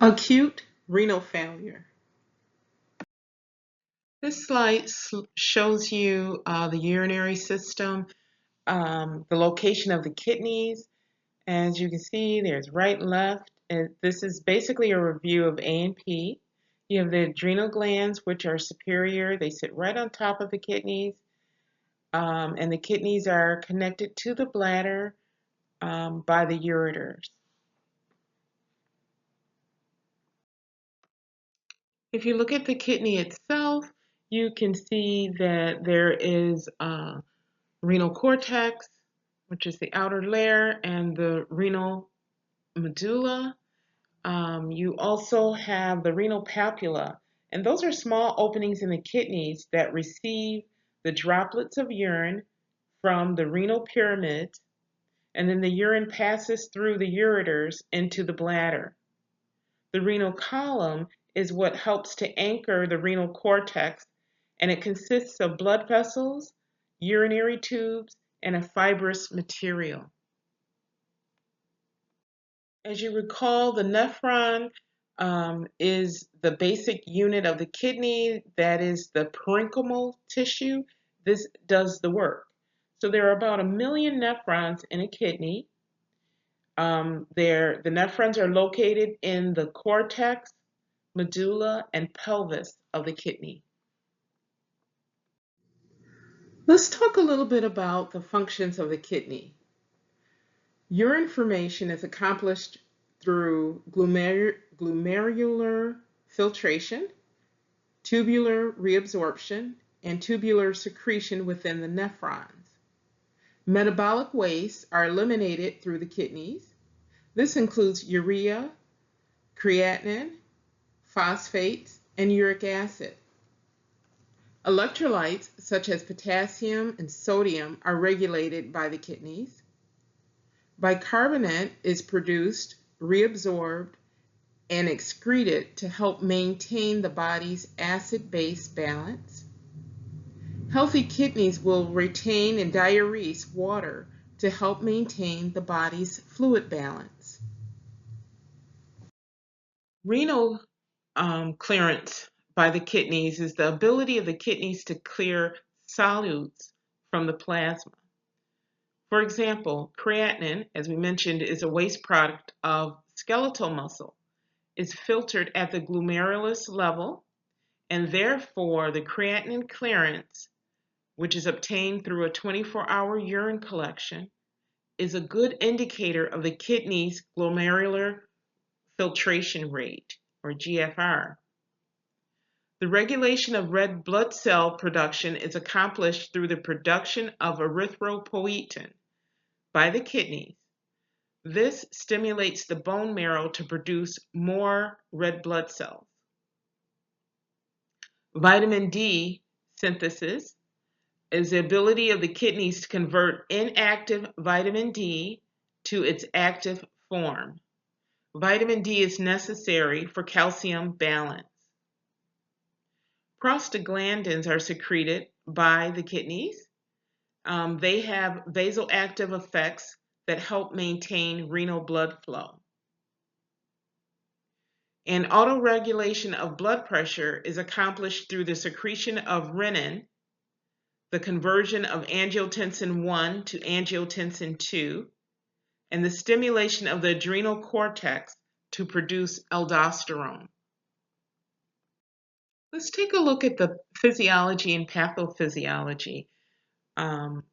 Acute renal failure. This slide shows you the urinary system, the location of the kidneys. As you can see, there's right and left. And this is basically a review of A and P. You have the adrenal glands, which are superior. They sit right on top of the kidneys. And the kidneys are connected to the bladder by the ureters. If you look at the kidney itself, you can see that there is renal cortex, which is the outer layer, and the renal medulla. You also have the renal papilla, and those are small openings in the kidneys that receive the droplets of urine from the renal pyramids, and then the urine passes through the ureters into the bladder. The renal column is what helps to anchor the renal cortex, and it consists of blood vessels, urinary tubes, and a fibrous material. As you recall, the nephron is the basic unit of the kidney, that is the parenchymal tissue. This does the work. So there are about 1 million nephrons in a kidney. The nephrons are located in the cortex, medulla, and pelvis of the kidney. Let's talk a little bit about the functions of the kidney. Urine formation is accomplished through glomerular filtration, tubular reabsorption, and tubular secretion within the nephrons. Metabolic wastes are eliminated through the kidneys. This includes urea, creatinine, phosphates, and uric acid. Electrolytes such as potassium and sodium are regulated by the kidneys. Bicarbonate is produced, reabsorbed, and excreted to help maintain the body's acid-base balance. Healthy kidneys will retain and diurese water to help maintain the body's fluid balance. Renal clearance by the kidneys is the ability of the kidneys to clear solutes from the plasma. For example, creatinine, as we mentioned, is a waste product of skeletal muscle. It's filtered at the glomerulus level, and therefore the creatinine clearance, which is obtained through a 24-hour urine collection, is a good indicator of the kidney's glomerular filtration rate, or GFR. The regulation of red blood cell production is accomplished through the production of erythropoietin by the kidneys. This stimulates the bone marrow to produce more red blood cells. Vitamin D synthesis is the ability of the kidneys to convert inactive vitamin D to its active form. Vitamin D is necessary for calcium balance. Prostaglandins are secreted by the kidneys. They have vasoactive effects that help maintain renal blood flow. And autoregulation of blood pressure is accomplished through the secretion of renin, the conversion of angiotensin 1 to angiotensin 2, and the stimulation of the adrenal cortex to produce aldosterone. Let's take a look at the physiology and pathophysiology of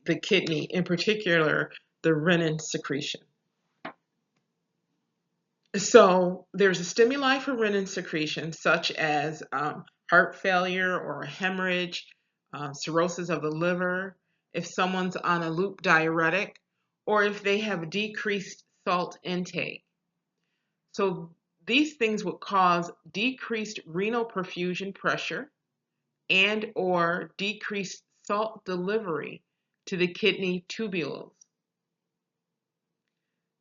the kidney, in particular the renin secretion. So there's a stimuli for renin secretion, such as heart failure or a hemorrhage, cirrhosis of the liver, if someone's on a loop diuretic, or if they have decreased salt intake. So these things would cause decreased renal perfusion pressure and or decreased salt delivery to the kidney tubules.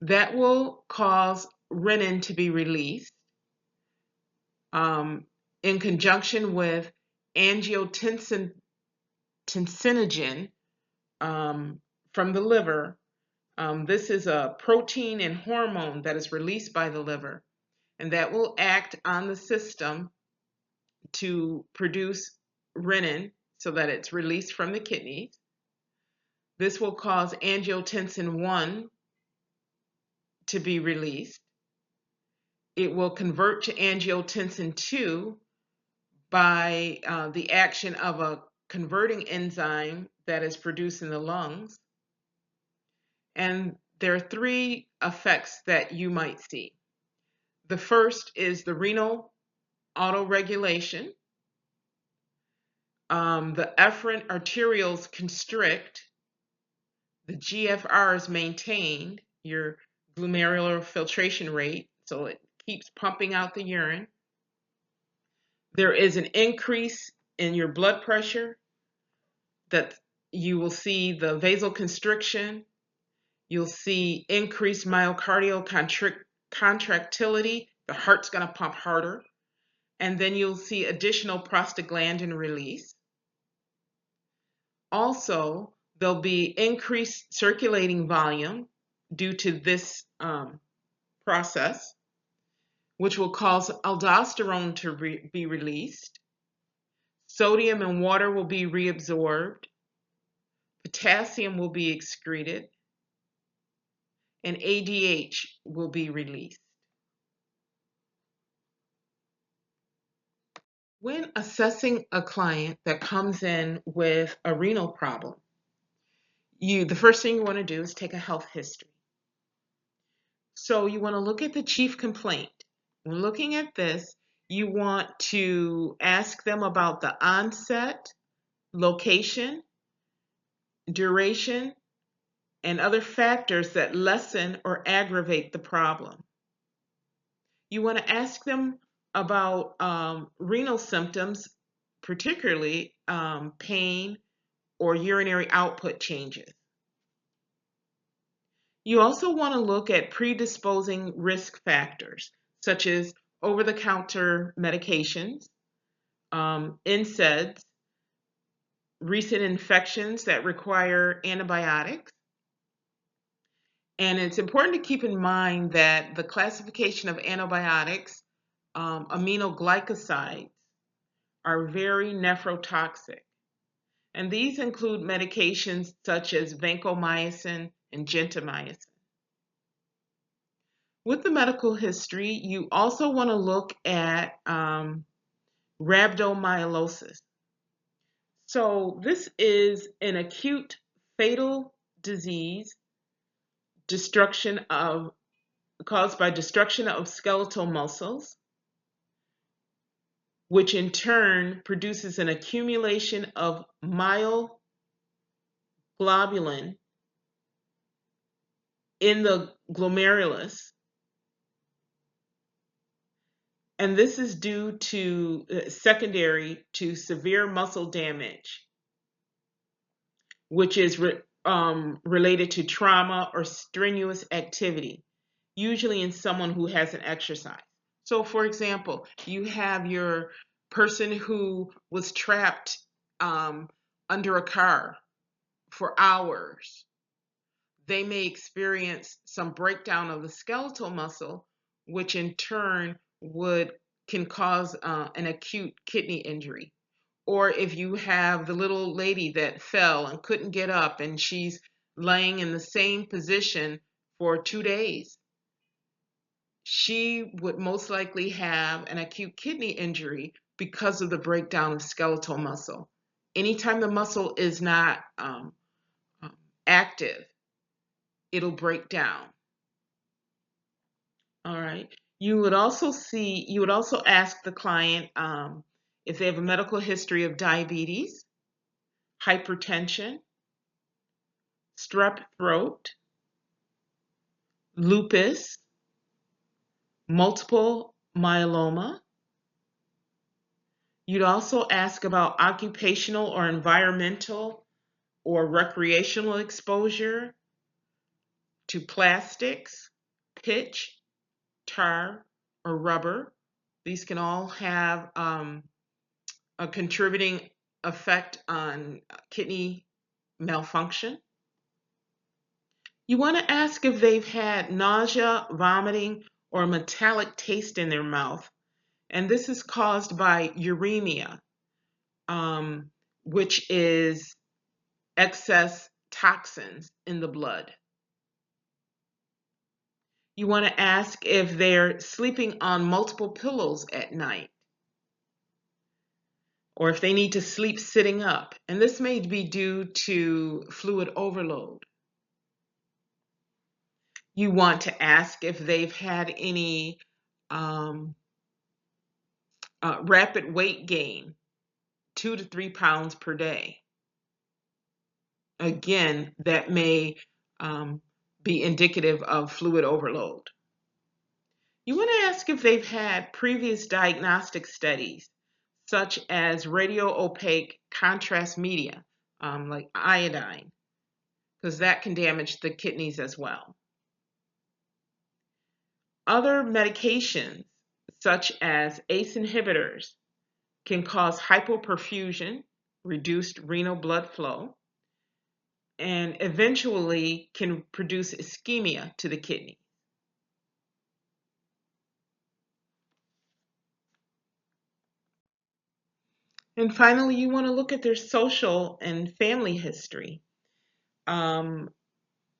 That will cause renin to be released in conjunction with angiotensinogen from the liver. This is a protein and hormone that is released by the liver, and that will act on the system to produce renin so that it's released from the kidneys. This will cause angiotensin 1 to be released. It will convert to angiotensin 2 by the action of a converting enzyme that is produced in the lungs. And there are three effects that you might see. The first is the renal autoregulation. The efferent arterioles constrict, the GFR is maintained, your glomerular filtration rate, so it keeps pumping out the urine. There is an increase in your blood pressure, that you will see the vasoconstriction, you'll see increased myocardial contractility, the heart's going to pump harder, and then you'll see additional prostaglandin release. Also, there'll be increased circulating volume due to this process, which will cause aldosterone to be released. Sodium and water will be reabsorbed. Potassium will be excreted. And ADH will be released. When assessing a client that comes in with a renal problem, the first thing you want to do is take a health history. So you want to look at the chief complaint. When looking at this, you want to ask them about the onset, location, duration, and other factors that lessen or aggravate the problem. You want to ask them about renal symptoms, particularly pain or urinary output changes. You also want to look at predisposing risk factors, such as over-the-counter medications, NSAIDs, recent infections that require antibiotics. And it's important to keep in mind that the classification of antibiotics, aminoglycosides, are very nephrotoxic. And these include medications such as vancomycin and gentamicin. With the medical history, you also want to look at rhabdomyolysis. So this is an acute fatal disease caused by destruction of skeletal muscles, which in turn produces an accumulation of myoglobulin in the glomerulus. And this is due to secondary to severe muscle damage, which is related to trauma or strenuous activity, usually in someone who hasn't exercised. So for example, you have your person who was trapped under a car for hours. They may experience some breakdown of the skeletal muscle, which in turn can cause an acute kidney injury. Or if you have the little lady that fell and couldn't get up and she's laying in the same position for 2 days, she would most likely have an acute kidney injury because of the breakdown of skeletal muscle. Anytime the muscle is not active, it'll break down. All right. You would also ask the client if they have a medical history of diabetes, hypertension, strep throat, lupus, multiple myeloma. You'd also ask about occupational or environmental or recreational exposure to plastics, pitch, tar, or rubber. These can all have a contributing effect on kidney malfunction. You want to ask if they've had nausea, vomiting, or metallic taste in their mouth. And this is caused by uremia, which is excess toxins in the blood. You want to ask if they're sleeping on multiple pillows at night, or if they need to sleep sitting up. And this may be due to fluid overload. You want to ask if they've had any rapid weight gain, 2 to 3 pounds per day. Again, that may be indicative of fluid overload. You want to ask if they've had previous diagnostic studies, such as radio-opaque contrast media, like iodine, because that can damage the kidneys as well. Other medications, such as ACE inhibitors, can cause hypoperfusion, reduced renal blood flow, and eventually can produce ischemia to the kidney. And finally, you want to look at their social and family history.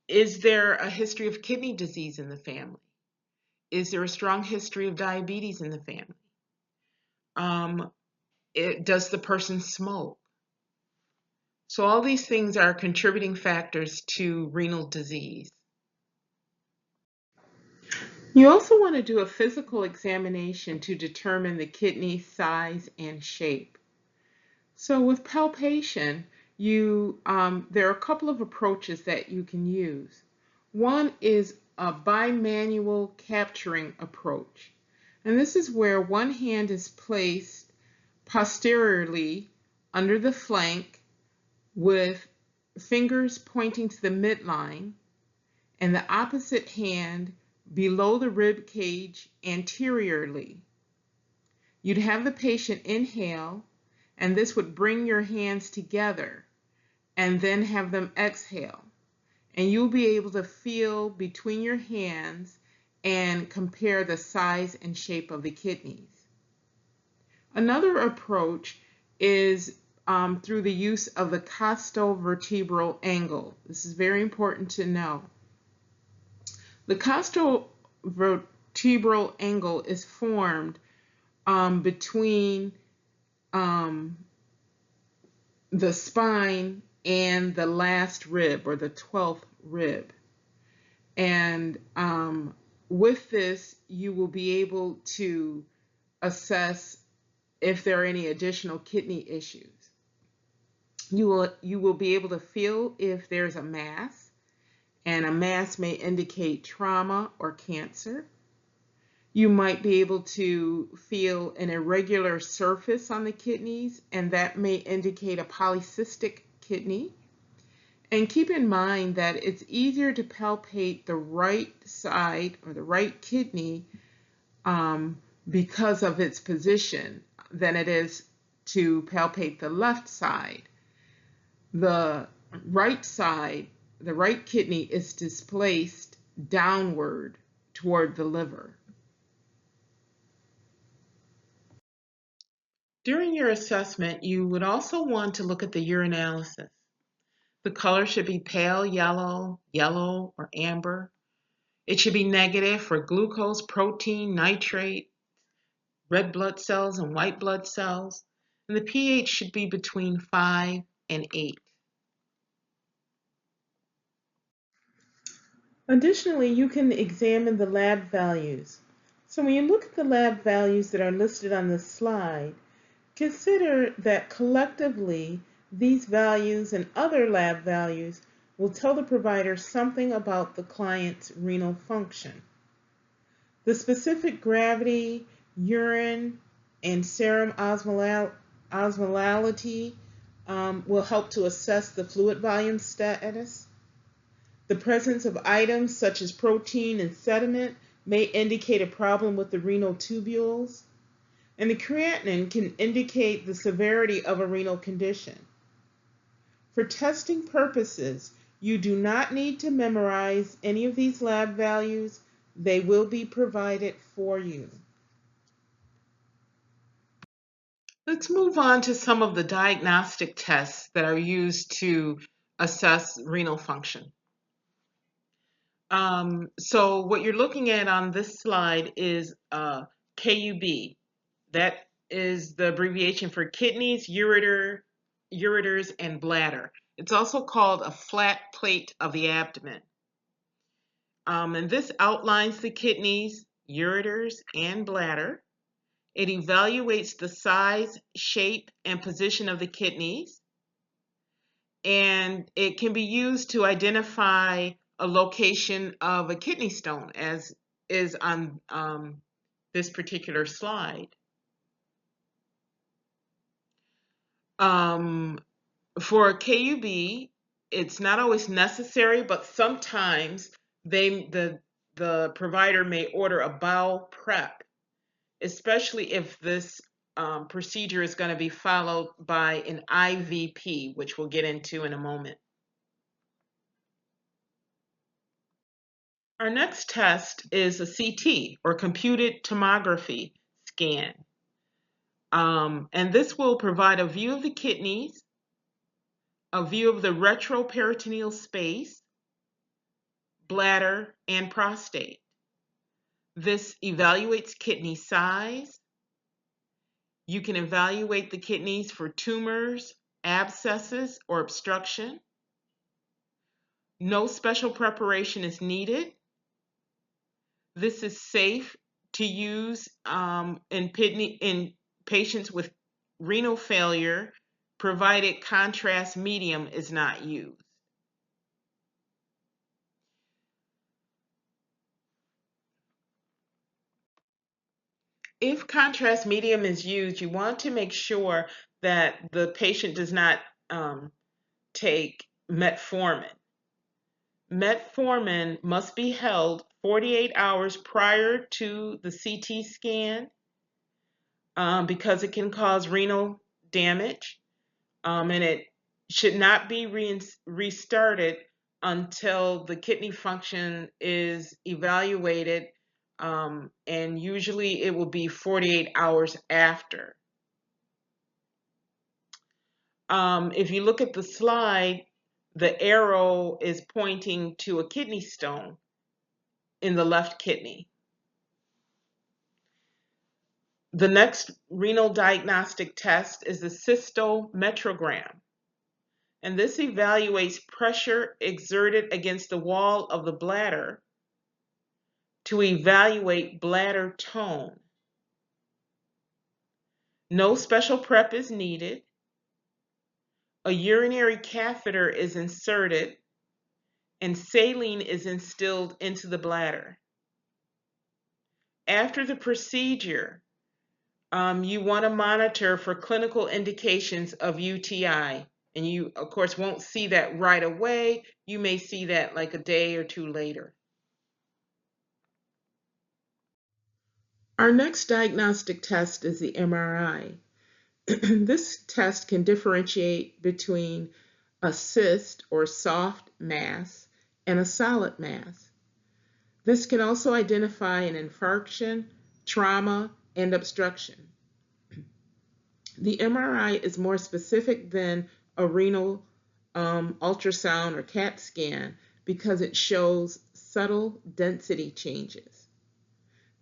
Is there a history of kidney disease in the family? Is there a strong history of diabetes in the family? Does the person smoke? So all these things are contributing factors to renal disease. You also want to do a physical examination to determine the kidney size and shape. So with palpation, there are a couple of approaches that you can use. One is a bimanual capturing approach. And this is where one hand is placed posteriorly under the flank with fingers pointing to the midline, and the opposite hand below the rib cage anteriorly. You'd have the patient inhale, and this would bring your hands together, and then have them exhale. And you'll be able to feel between your hands and compare the size and shape of the kidneys. Another approach is through the use of the costovertebral angle. This is very important to know. The costovertebral angle is formed between the spine and the last rib, or the 12th rib. And with this, you will be able to assess if there are any additional kidney issues. You will be able to feel if there's a mass, and a mass may indicate trauma or cancer. You might be able to feel an irregular surface on the kidneys, and that may indicate a polycystic kidney. And keep in mind that it's easier to palpate the right side or the right kidney because of its position than it is to palpate the left side. The right side, the right kidney, is displaced downward toward the liver. During your assessment, you would also want to look at the urinalysis. The color should be pale yellow, yellow, or amber. It should be negative for glucose, protein, nitrate, red blood cells, and white blood cells. And the pH should be between 5 and 8. Additionally, you can examine the lab values. So when you look at the lab values that are listed on this slide, consider that collectively these values and other lab values will tell the provider something about the client's renal function. The specific gravity, urine, and serum osmolality will help to assess the fluid volume status. The presence of items such as protein and sediment may indicate a problem with the renal tubules, and the creatinine can indicate the severity of a renal condition. For testing purposes, you do not need to memorize any of these lab values, They will be provided for you. Let's move on to some of the diagnostic tests that are used to assess renal function. So what you're looking at on this slide is KUB. That is the abbreviation for kidneys, ureters, and bladder. It's also called a flat plate of the abdomen. And this outlines the kidneys, ureters, and bladder. It evaluates the size, shape, and position of the kidneys. And it can be used to identify a location of a kidney stone, as is on this particular slide. For KUB, it's not always necessary, but sometimes the provider may order a bowel prep, especially if this procedure is going to be followed by an IVP, which we'll get into in a moment. Our next test is a CT, or computed tomography scan. And this will provide a view of the kidneys, a view of the retroperitoneal space, bladder, and prostate. This evaluates kidney size. You can evaluate the kidneys for tumors, abscesses, or obstruction. No special preparation is needed. This is safe to use in patients with renal failure, provided contrast medium is not used. If contrast medium is used, you want to make sure that the patient does not take metformin. Metformin must be held 48 hours prior to the CT scan because it can cause renal damage, and it should not be restarted until the kidney function is evaluated, and usually it will be 48 hours after. If you look at the slide, the arrow is pointing to a kidney stone in the left kidney. The next renal diagnostic test is the cystometrogram. And this evaluates pressure exerted against the wall of the bladder to evaluate bladder tone. No special prep is needed. A urinary catheter is inserted and saline is instilled into the bladder. After the procedure, you want to monitor for clinical indications of UTI. And you, of course, won't see that right away. You may see that like a day or two later. Our next diagnostic test is the MRI. This test can differentiate between a cyst or soft mass and a solid mass. This can also identify an infarction, trauma, and obstruction. The MRI is more specific than a renal ultrasound or CAT scan because it shows subtle density changes.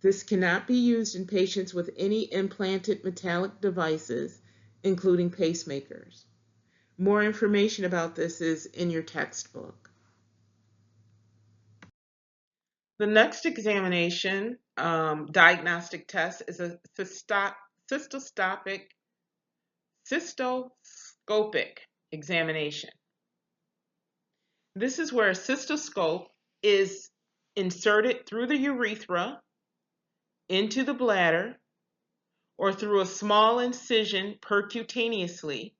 This cannot be used in patients with any implanted metallic devices, including pacemakers. More information about this is in your textbook. The next examination, diagnostic test, is a cystoscopic examination. This is where a cystoscope is inserted through the urethra into the bladder or through a small incision percutaneously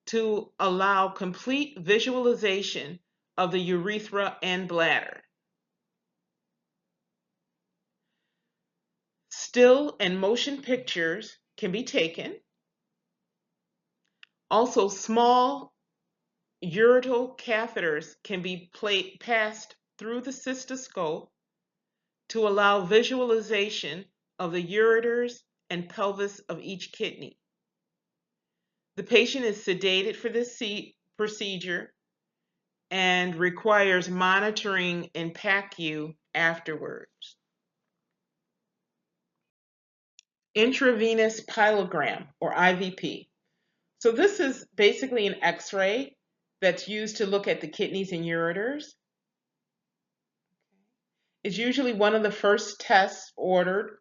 to allow complete visualization of the urethra and bladder. Still and motion pictures can be taken. Also, small ureteral catheters can be passed through the cystoscope to allow visualization of the ureters and pelvis of each kidney. The patient is sedated for this procedure and requires monitoring in PACU afterwards. Intravenous pyelogram, or IVP. So this is basically an X-ray that's used to look at the kidneys and ureters. It's usually one of the first tests ordered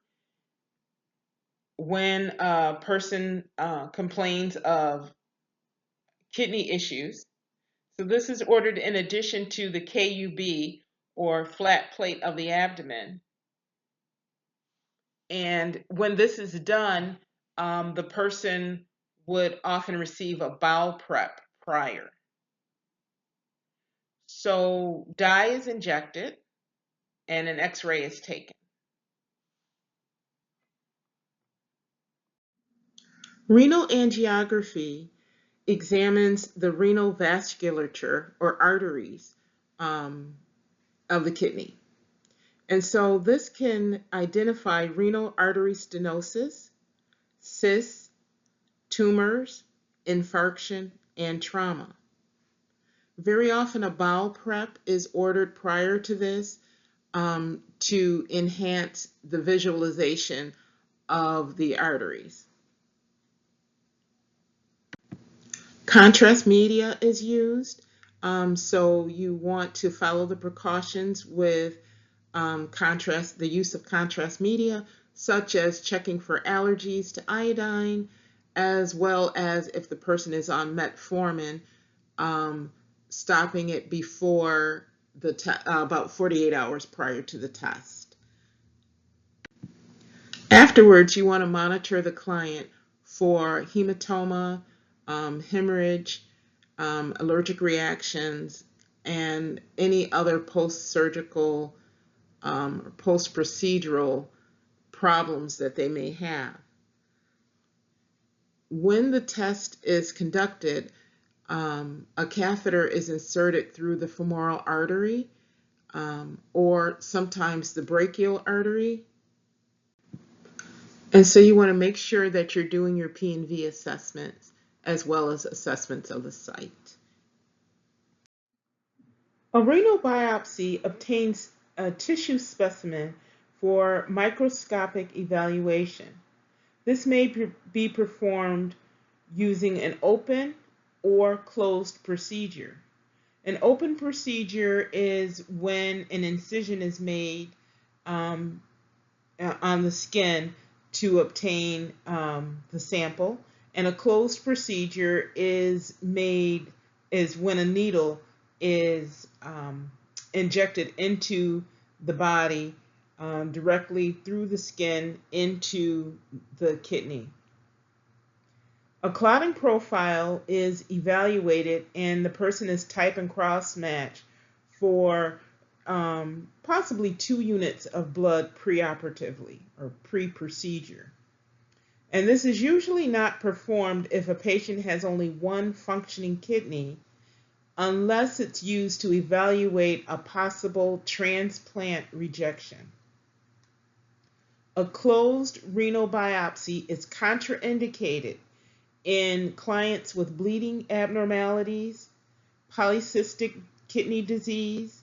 when a person complains of kidney issues. So this is ordered in addition to the KUB, or flat plate of the abdomen. And when this is done, the person would often receive a bowel prep prior. So dye is injected and an X-ray is taken. Renal angiography examines the renal vasculature, or arteries, of the kidney. And so this can identify renal artery stenosis, cysts, tumors, infarction, and trauma. Very often a bowel prep is ordered prior to this to enhance the visualization of the arteries. Contrast media is used, so you want to follow the precautions with the use of contrast media, such as checking for allergies to iodine, as well as if the person is on metformin, stopping it before about 48 hours prior to the test. Afterwards, you want to monitor the client for hematoma, hemorrhage, allergic reactions, and any other post-surgical or post-procedural problems that they may have. When the test is conducted, a catheter is inserted through the femoral artery or sometimes the brachial artery. And so you want to make sure that you're doing your P&V assessments as well as assessments of the site. A renal biopsy obtains a tissue specimen for microscopic evaluation. This may be performed using an open or closed procedure. An open procedure is when an incision is made on the skin to obtain the sample, and a closed procedure is when a needle is injected into the body directly through the skin into the kidney. A clotting profile is evaluated and the person is type and cross matched for possibly 2 units of blood preoperatively or pre-procedure. And this is usually not performed if a patient has only one functioning kidney, unless it's used to evaluate a possible transplant rejection. A closed renal biopsy is contraindicated in clients with bleeding abnormalities, polycystic kidney disease,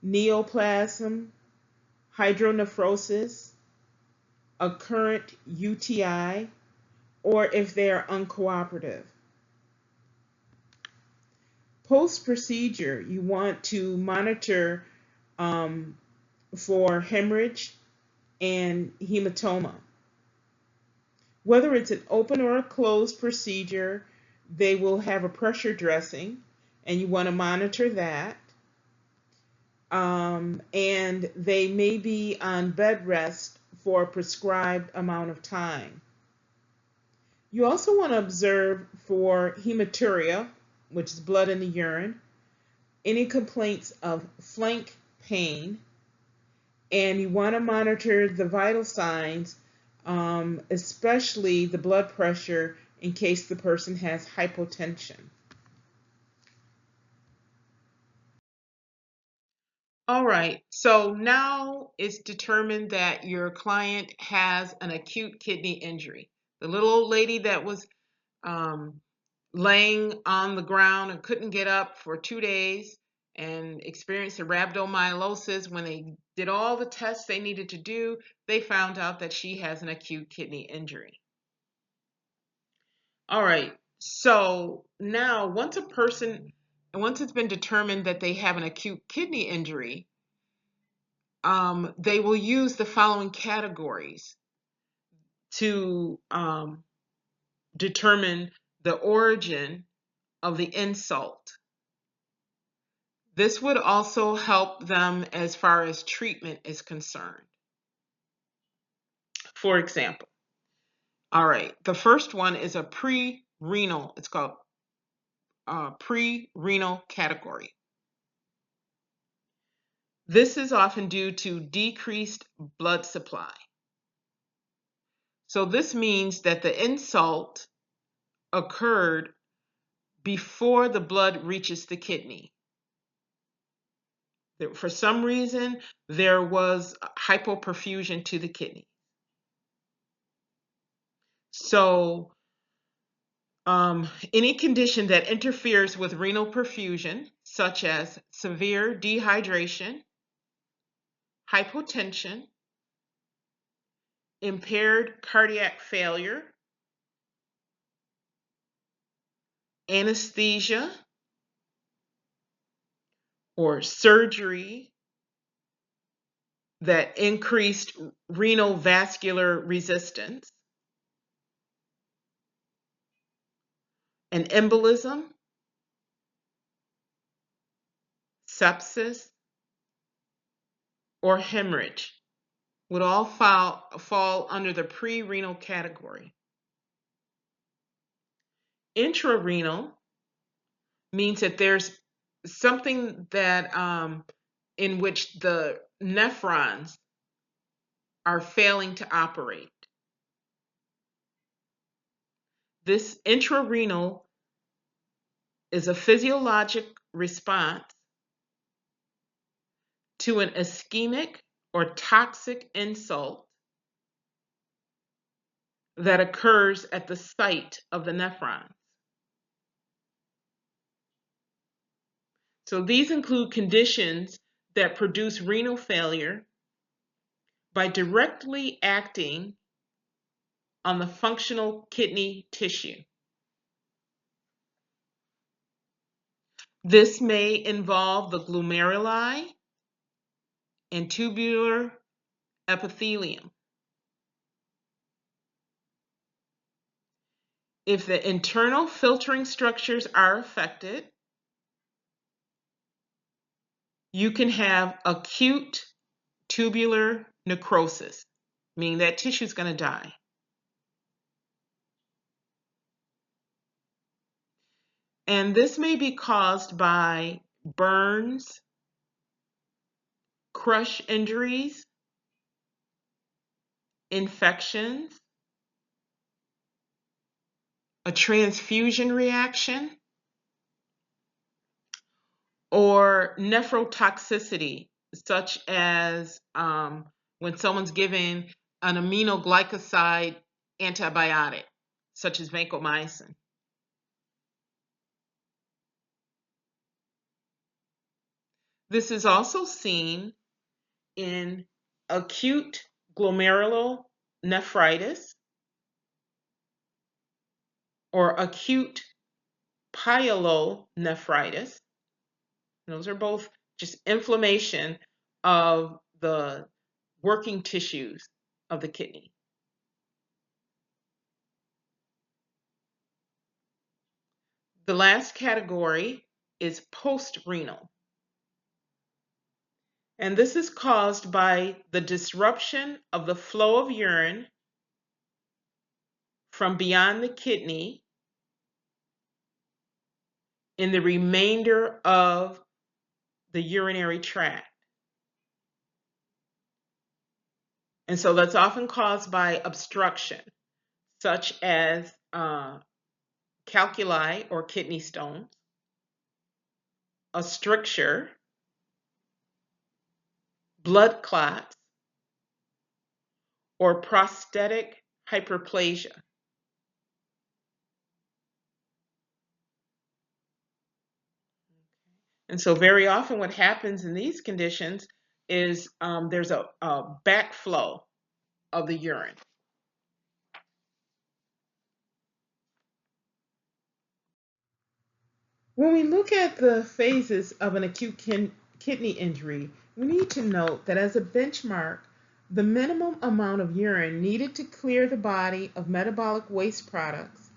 neoplasm, hydronephrosis, a current UTI, or if they are uncooperative. Post-procedure, you want to monitor for hemorrhage and hematoma. Whether it's an open or a closed procedure, they will have a pressure dressing, and you want to monitor that. And they may be on bed rest for a prescribed amount of time. You also want to observe for hematuria, which is blood in the urine, any complaints of flank pain, and you want to monitor the vital signs, especially the blood pressure in case the person has hypotension. All right, so now it's determined that your client has an acute kidney injury. The little old lady that was um, laying on the ground and couldn't get up for 2 days and experienced a rhabdomyolysis. When they did all the tests they needed to do, they found out that she has an acute kidney injury. All right, so now once it's been determined that they have an acute kidney injury, they will use the following categories to determine the origin of the insult. This would also help them as far as treatment is concerned. For example, all right, the first one is a pre-renal. It's called pre-renal category. This is often due to decreased blood supply. So this means that the insult occurred before the blood reaches the kidney. For some reason, there was hypoperfusion to the kidney. So any condition that interferes with renal perfusion, such as severe dehydration, hypotension, impaired cardiac failure, anesthesia, or surgery that increased renal vascular resistance, an embolism, sepsis, or hemorrhage would all fall under the pre-renal category. Intrarenal means that there's something that in which the nephrons are failing to operate. This intrarenal is a physiologic response to an ischemic or toxic insult that occurs at the site of the nephrons. So these include conditions that produce renal failure by directly acting on the functional kidney tissue. This may involve the glomeruli and tubular epithelium. If the internal filtering structures are affected, you can have acute tubular necrosis, meaning that tissue is going to die. And this may be caused by burns, crush injuries, infections, a transfusion reaction, or nephrotoxicity, such as when someone's given an aminoglycoside antibiotic, such as vancomycin. This is also seen in acute glomerulonephritis or acute pyelonephritis. Those are both just inflammation of the working tissues of the kidney. The last category is post-renal. And this is caused by the disruption of the flow of urine from beyond the kidney in the remainder of the urinary tract. And so that's often caused by obstruction, such as calculi or kidney stones, a stricture, blood clots, or prosthetic hyperplasia. And so very often what happens in these conditions is there's a backflow of the urine. When we look at the phases of an acute kidney injury, we need to note that as a benchmark, the minimum amount of urine needed to clear the body of metabolic waste products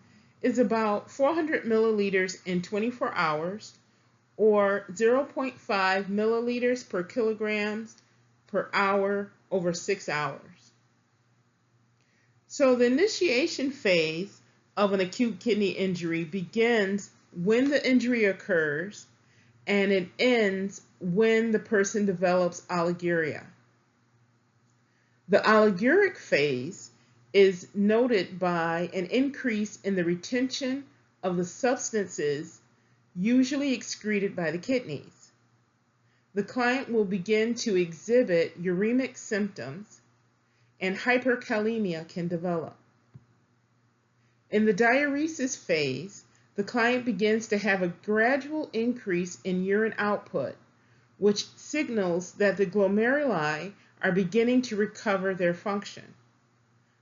is about 400 milliliters in 24 hours, or 0.5 milliliters per kilograms per hour over 6 hours. So the initiation phase of an acute kidney injury begins when the injury occurs, and it ends when the person develops oliguria. The oliguric phase is noted by an increase in the retention of the substances usually excreted by the kidneys. The client will begin to exhibit uremic symptoms, and hyperkalemia can develop. In the diuresis phase, the client begins to have a gradual increase in urine output, which signals that the glomeruli are beginning to recover their function.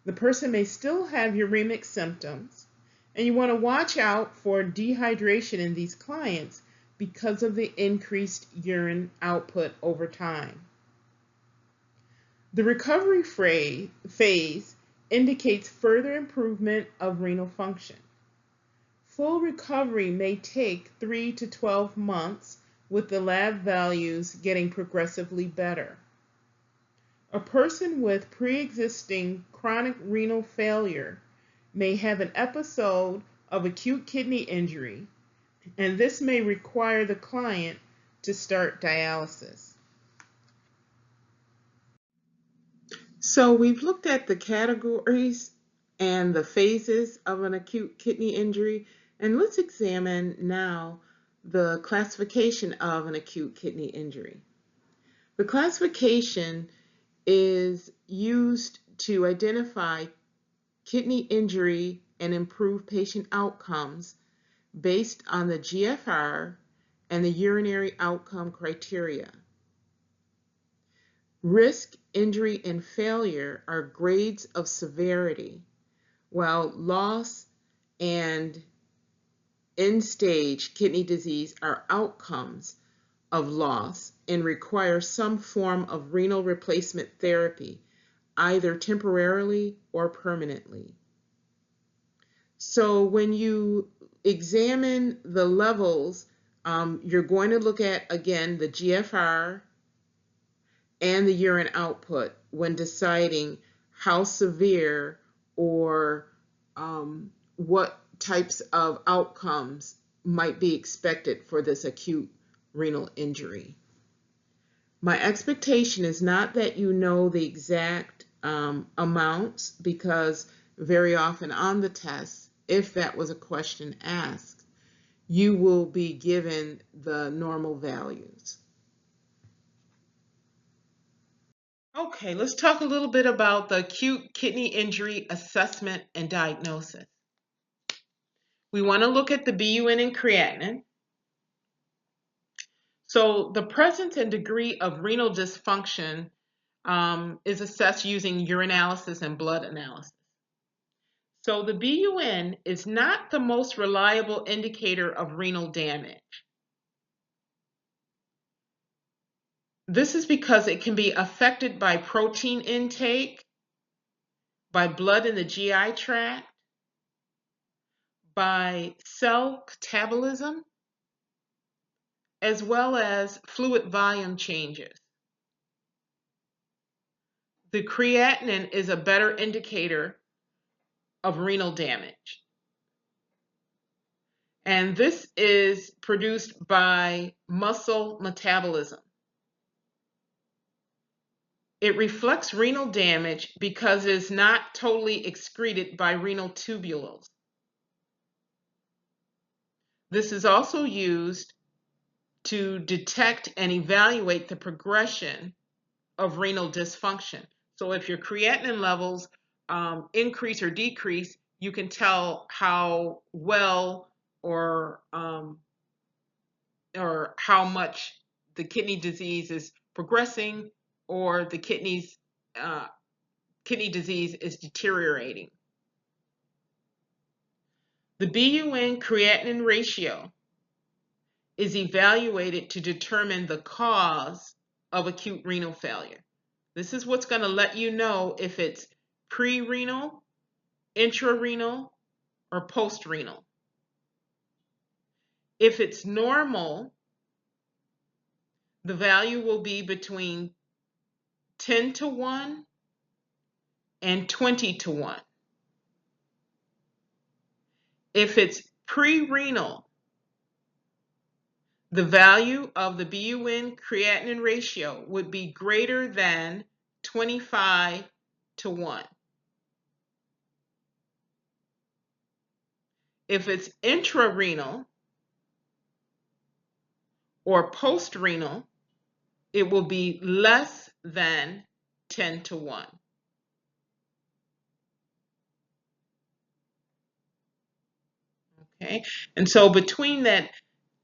The person may still have uremic symptoms, and you want to watch out for dehydration in these clients because of the increased urine output over time. The recovery phase indicates further improvement of renal function. Full recovery may take 3 to 12 months, with the lab values getting progressively better. A person with pre-existing chronic renal failure may have an episode of acute kidney injury, and this may require the client to start dialysis. So we've looked at the categories and the phases of an acute kidney injury, and let's examine now the classification of an acute kidney injury. The classification is used to identify kidney injury and improve patient outcomes based on the GFR and the urinary outcome criteria. Risk, injury, and failure are grades of severity, while loss and end-stage kidney disease are outcomes of loss and require some form of renal replacement therapy, either temporarily or permanently. So when you examine the levels, you're going to look at, again, the GFR and the urine output when deciding how severe or what types of outcomes might be expected for this acute renal injury. My expectation is not that you know the exact amounts, because very often on the test, if that was a question asked, you will be given the normal values. Okay, let's talk a little bit about the acute kidney injury assessment and diagnosis. We want to look at the BUN and creatinine. So the presence and degree of renal dysfunction is assessed using urinalysis and blood analysis. So the BUN is not the most reliable indicator of renal damage. This is because it can be affected by protein intake, by blood in the GI tract, by cell catabolism, as well as fluid volume changes. The creatinine is a better indicator of renal damage. And this is produced by muscle metabolism. It reflects renal damage because it is not totally excreted by renal tubules. This is also used to detect and evaluate the progression of renal dysfunction. So if your creatinine levels increase or decrease, you can tell how well or how much the kidney disease is progressing or the kidney disease is deteriorating. The BUN creatinine ratio is evaluated to determine the cause of acute renal failure. This is what's going to let you know if it's pre-renal, intrarenal, or post-renal. If it's normal, the value will be between 10 to 1 and 20 to 1. If it's pre-renal, the value of the BUN creatinine ratio would be greater than 25 to 1. If it's intrarenal or post-renal, it will be less than 10 to 1. Okay, and so between that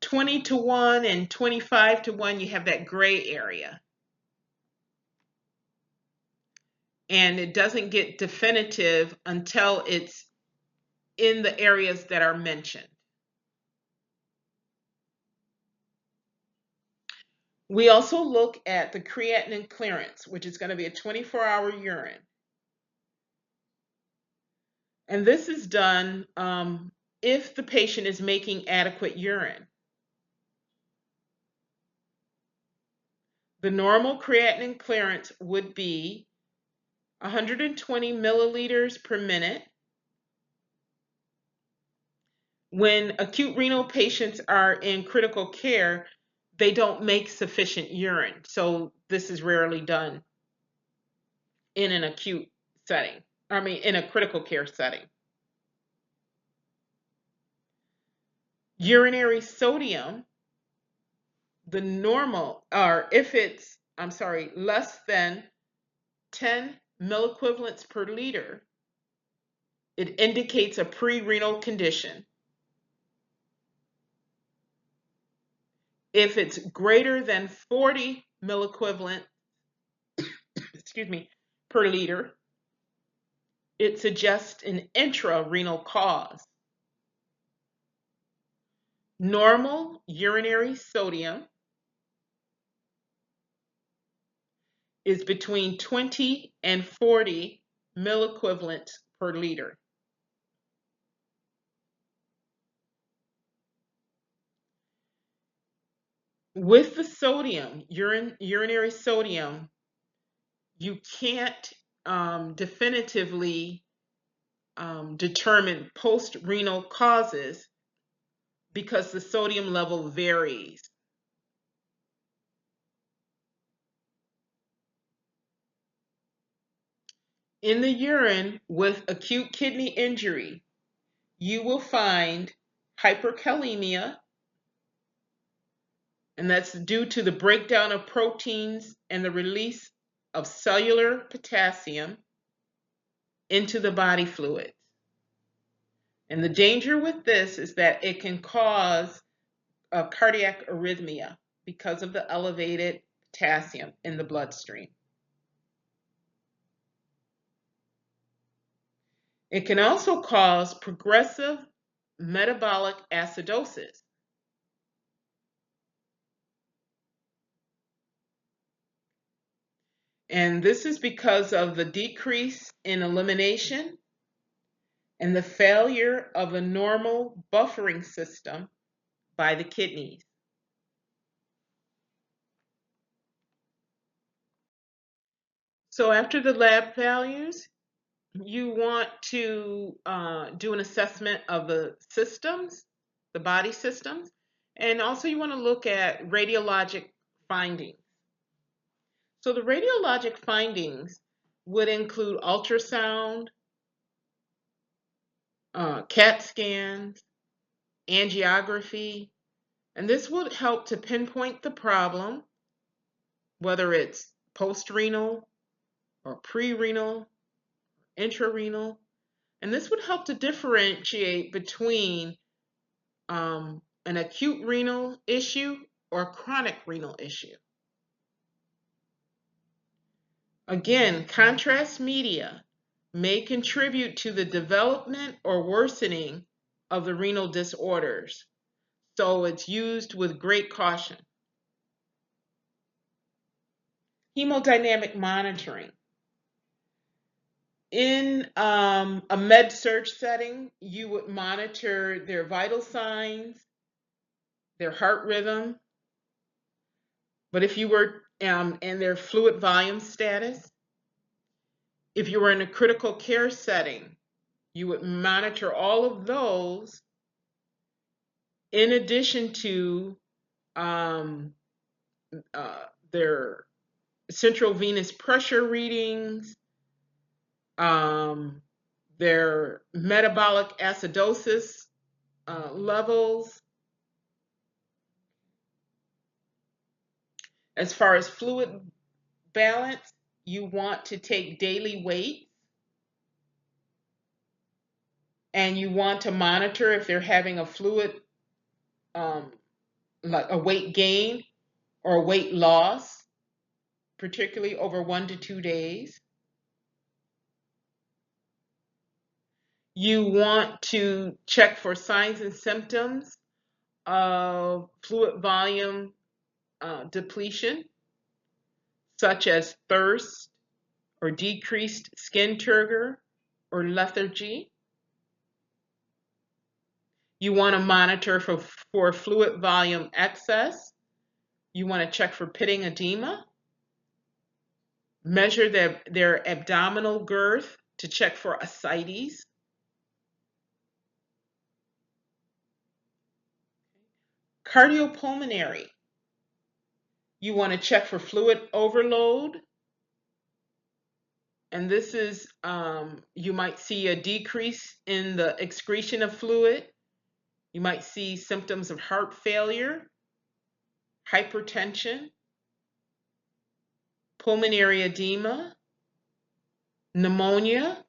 20 to 1 and 25 to 1, you have that gray area. And it doesn't get definitive until it's in the areas that are mentioned. We also look at the creatinine clearance, which is going to be a 24-hour urine. And this is done if the patient is making adequate urine. The normal creatinine clearance would be 120 milliliters per minute. When acute renal patients are in critical care, they don't make sufficient urine. So this is rarely done in an acute setting. In a critical care setting. Urinary sodium, the normal, or if it's, less than 10 milliequivalents per liter, it indicates a pre-renal condition. If it's greater than 40 milliequivalent, per liter, it suggests an intrarenal cause. Normal urinary sodium is between 20 and 40 milliequivalents per liter. With the sodium, urinary sodium, you can't definitively determine post-renal causes because the sodium level varies. In the urine with acute kidney injury, you will find hyperkalemia, and that's due to the breakdown of proteins and the release of cellular potassium into the body fluids. And the danger with this is that it can cause a cardiac arrhythmia because of the elevated potassium in the bloodstream. It can also cause progressive metabolic acidosis. And this is because of the decrease in elimination and the failure of a normal buffering system by the kidneys. So after the lab values, you want to do an assessment of the systems, the body systems, and also you want to look at radiologic findings. So the radiologic findings would include ultrasound, CAT scans, angiography, and this would help to pinpoint the problem, whether it's post-renal or pre-renal, intrarenal. And this would help to differentiate between an acute renal issue or a chronic renal issue. Again, contrast media may contribute to the development or worsening of the renal disorders, so it's used with great caution. Hemodynamic monitoring. In a med-surg setting, you would monitor their vital signs, their heart rhythm, but if you were and their fluid volume status. If you were in a critical care setting, you would monitor all of those in addition to um, their central venous pressure readings, their metabolic acidosis levels. As far as fluid balance, you want to take daily weight, and you want to monitor if they're having a fluid, like a weight gain or weight loss, particularly over 1 to 2 days. You want to check for signs and symptoms of fluid volume depletion, such as thirst or decreased skin turgor or lethargy. You want to monitor for fluid volume excess. You want to check for pitting edema. Measure their abdominal girth to check for ascites. Cardiopulmonary. You want to check for fluid overload. And this is, you might see a decrease in the excretion of fluid. You might see symptoms of heart failure, hypertension, pulmonary edema, pneumonia,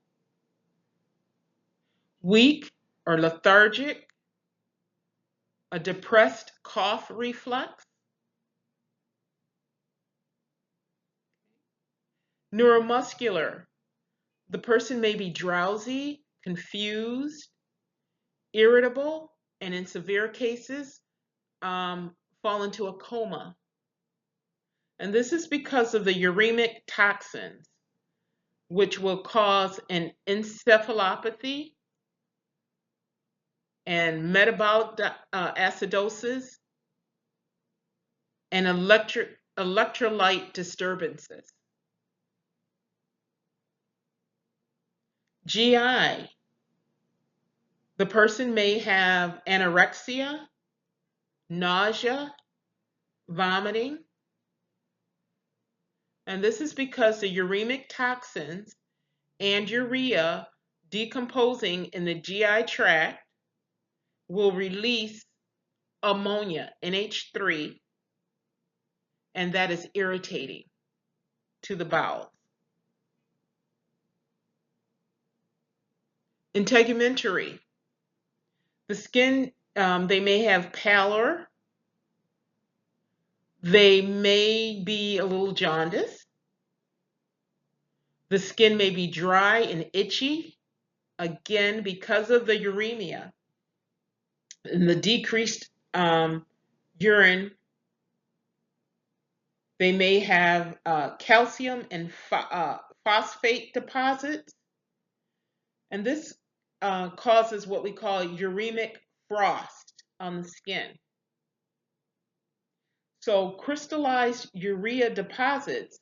weak or lethargic, a depressed cough reflex. Neuromuscular. The person may be drowsy, confused, irritable, and in severe cases, fall into a coma. And this is because of the uremic toxins, which will cause an encephalopathy and metabolic acidosis and electrolyte disturbances. GI. The person may have anorexia, nausea, vomiting, and this is because the uremic toxins and urea decomposing in the GI tract will release ammonia, NH3, and that is irritating to the bowels. Integumentary. The skin, they may have pallor. They may be a little jaundiced. The skin may be dry and itchy, again, because of the uremia and the decreased urine. They may have calcium and phosphate deposits, and this causes what we call uremic frost on the skin. So crystallized urea deposits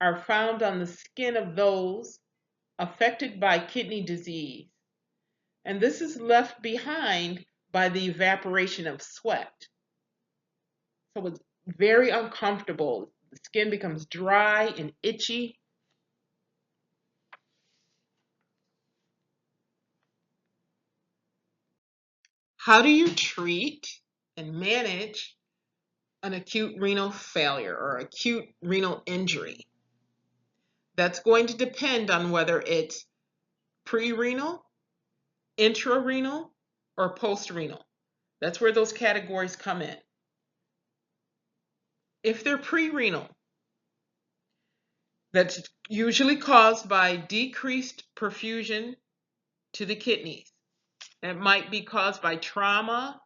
are found on the skin of those affected by kidney disease, and this is left behind by the evaporation of sweat. So it's very uncomfortable. The skin becomes dry and itchy. How do you treat and manage an acute renal failure or acute renal injury. That's going to depend on whether it's pre-renal, intrarenal, or post-renal. That's where those categories come in. If they're pre-renal, that's usually caused by decreased perfusion to the kidneys. It might be caused by trauma,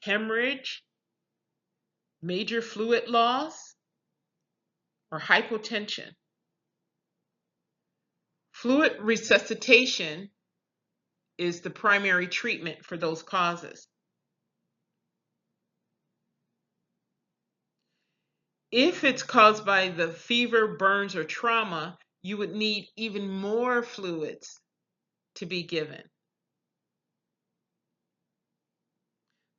hemorrhage, major fluid loss, or hypotension. Fluid resuscitation is the primary treatment for those causes. If it's caused by the fever, burns, or trauma, you would need even more fluids to be given.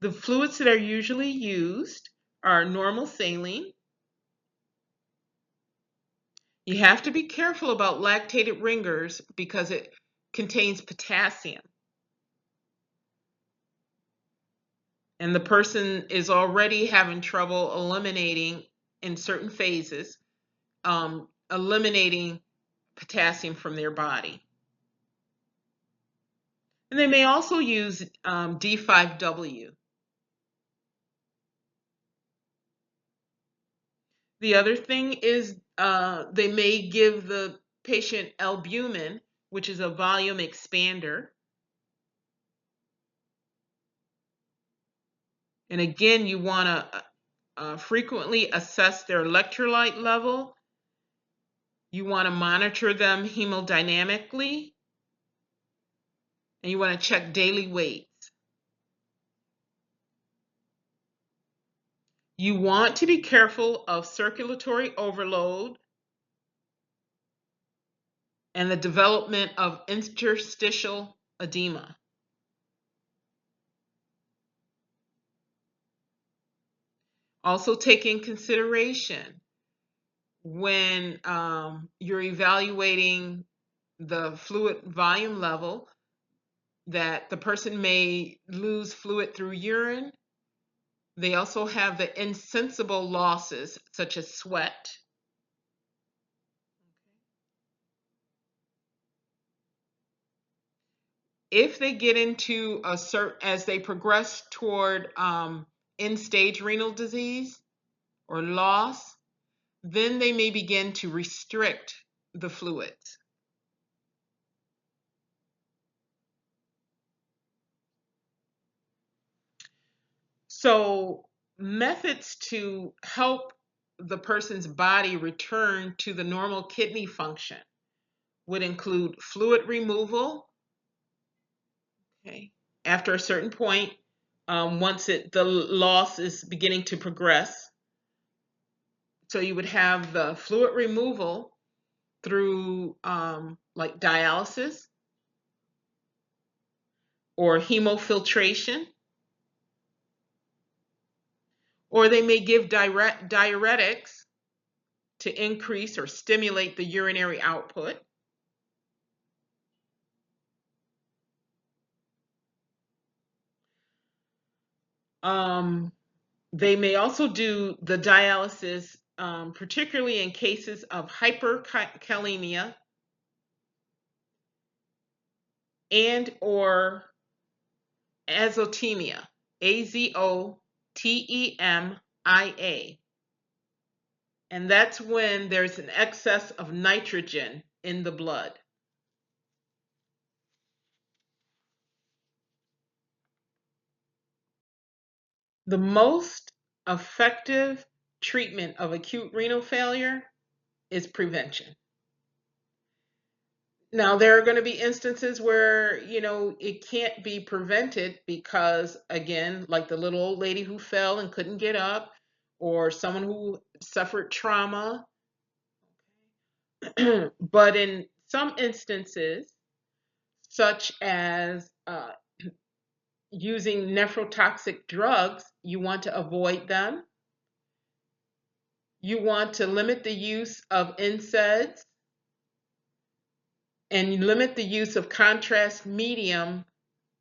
The fluids that are usually used are normal saline. You have to be careful about lactated ringers because it contains potassium. And the person is already having trouble eliminating in certain phases, eliminating potassium from their body. And they may also use D5W. The other thing is they may give the patient albumin, which is a volume expander. And again, you want to frequently assess their electrolyte level. You want to monitor them hemodynamically. And you want to check daily weights. You want to be careful of circulatory overload and the development of interstitial edema. Also take in consideration when you're evaluating the fluid volume level that the person may lose fluid through urine. They also have the insensible losses such as sweat. If they get into as they progress toward end-stage renal disease or loss, then they may begin to restrict the fluids. So methods to help the person's body return to the normal kidney function would include fluid removal. Okay. After a certain point, once the loss is beginning to progress. So you would have the fluid removal through like dialysis or hemofiltration, or they may give diuretics to increase or stimulate the urinary output. They may also do the dialysis, particularly in cases of hyperkalemia and or azotemia, AZOTEMIA. And that's when there's an excess of nitrogen in the blood. The most effective treatment of acute renal failure is prevention. Now, there are going to be instances where, it can't be prevented because, again, like the little old lady who fell and couldn't get up, or someone who suffered trauma. But in some instances, such as using nephrotoxic drugs, you want to avoid them. You want to limit the use of NSAIDs and limit the use of contrast medium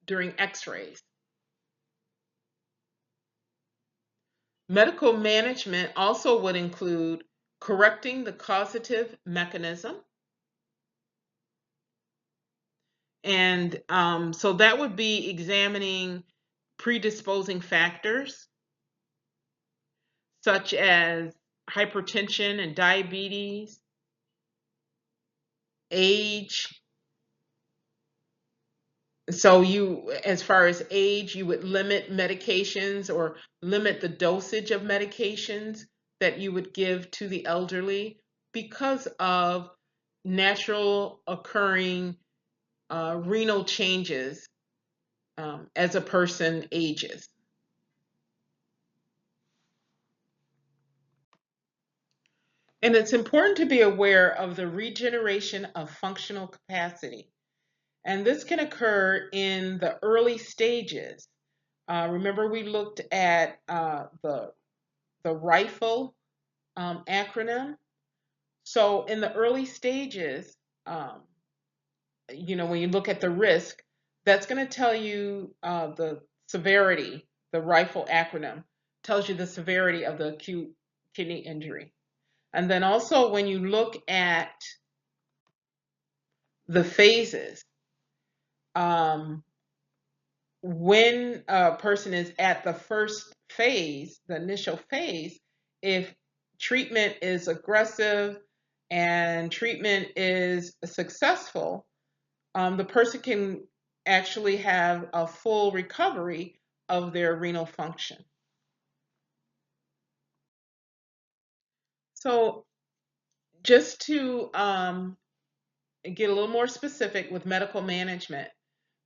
during x-rays. Medical management also would include correcting the causative mechanism. And so that would be examining predisposing factors such as hypertension and diabetes, age. So as far as age, you would limit medications or limit the dosage of medications that you would give to the elderly because of natural occurring renal changes as a person ages. And it's important to be aware of the regeneration of functional capacity. And this can occur in the early stages. Remember, we looked at the rifle acronym. So in the early stages, um, when you look at the risk, that's going to tell you the severity. The rifle acronym tells you the severity of the acute kidney injury. And then also when you look at the phases, um, when a person is at the first phase, the initial phase, if treatment is aggressive and treatment is successful, the person can actually have a full recovery of their renal function. So just to get a little more specific with medical management,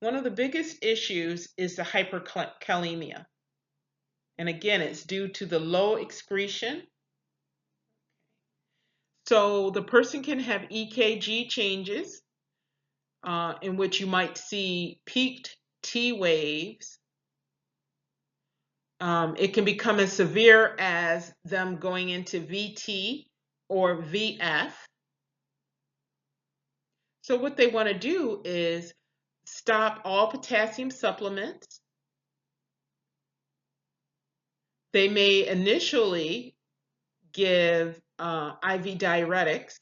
one of the biggest issues is the hyperkalemia. And again, it's due to the low excretion. So the person can have EKG changes in which you might see peaked T waves. It can become as severe as them going into VT or VF. So what they want to do is stop all potassium supplements. They may initially give IV diuretics.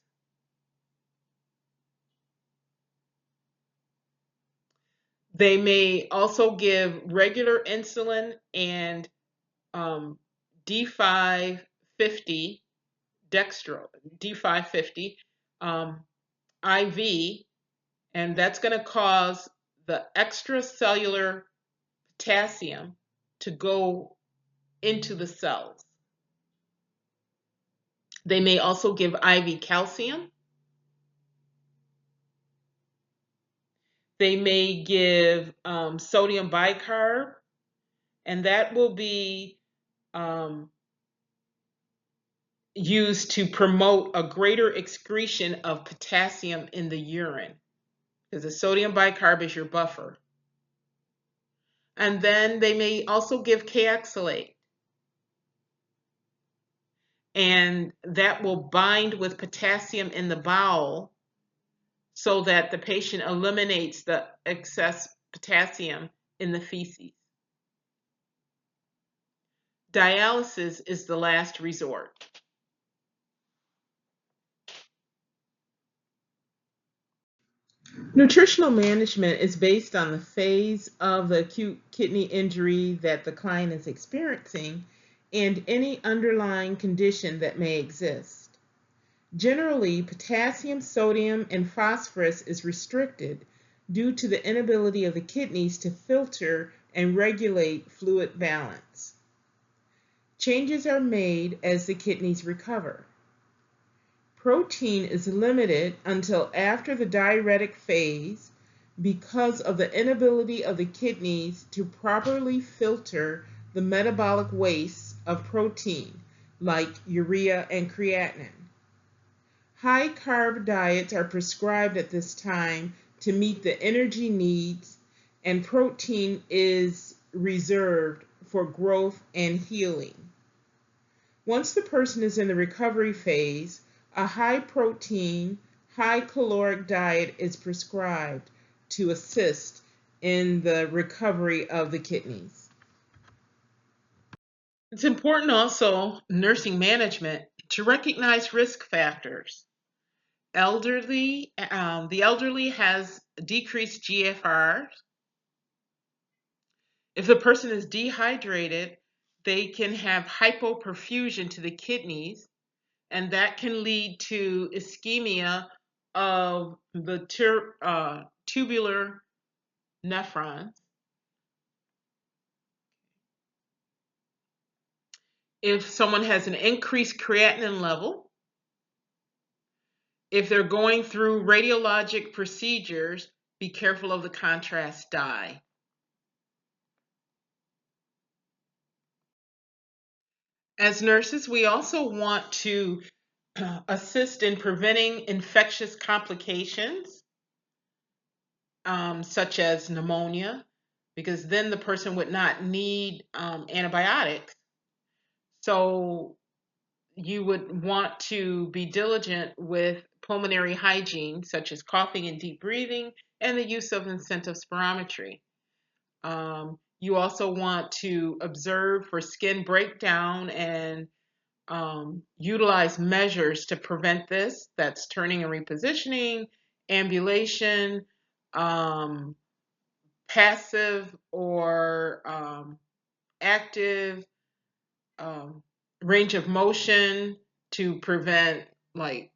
They may also give regular insulin and D550 dextro, D550 IV, and that's going to cause the extracellular potassium to go into the cells. They may also give IV calcium. They may give sodium bicarb, and that will be used to promote a greater excretion of potassium in the urine, because the sodium bicarb is your buffer. And then they may also give Kayexalate, and that will bind with potassium in the bowel so that the patient eliminates the excess potassium in the feces. Dialysis is the last resort. Nutritional management is based on the phase of the acute kidney injury that the client is experiencing and any underlying condition that may exist. Generally, potassium, sodium, and phosphorus is restricted due to the inability of the kidneys to filter and regulate fluid balance. Changes are made as the kidneys recover. Protein is limited until after the diuretic phase because of the inability of the kidneys to properly filter the metabolic wastes of protein, like urea and creatinine. High-carb diets are prescribed at this time to meet the energy needs, and protein is reserved for growth and healing. Once the person is in the recovery phase, a high-protein, high-caloric diet is prescribed to assist in the recovery of the kidneys. It's important also, nursing management, to recognize risk factors. The elderly has decreased GFR. If the person is dehydrated, they can have hypoperfusion to the kidneys, and that can lead to ischemia of the tubular nephrons. If someone has an increased creatinine level, if they're going through radiologic procedures, be careful of the contrast dye. As nurses, we also want to assist in preventing infectious complications, such as pneumonia, because then the person would not need antibiotics. So you would want to be diligent with pulmonary hygiene, such as coughing and deep breathing, and the use of incentive spirometry. You also want to observe for skin breakdown and utilize measures to prevent this. That's turning and repositioning, ambulation, um, passive or active um, range of motion to prevent like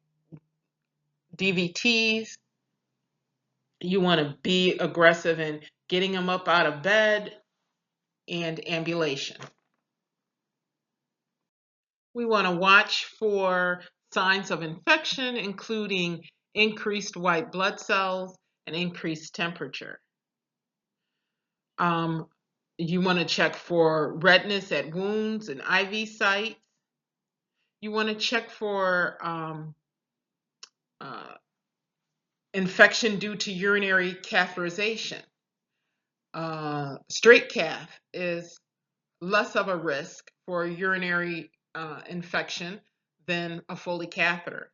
DVTs. You want to be aggressive in getting them up out of bed and ambulation. We want to watch for signs of infection, including increased white blood cells and increased temperature. Um, you want to check for redness at wounds and IV sites. You want to check for uh, infection due to urinary catheterization. Straight cath is less of a risk for urinary infection than a Foley catheter.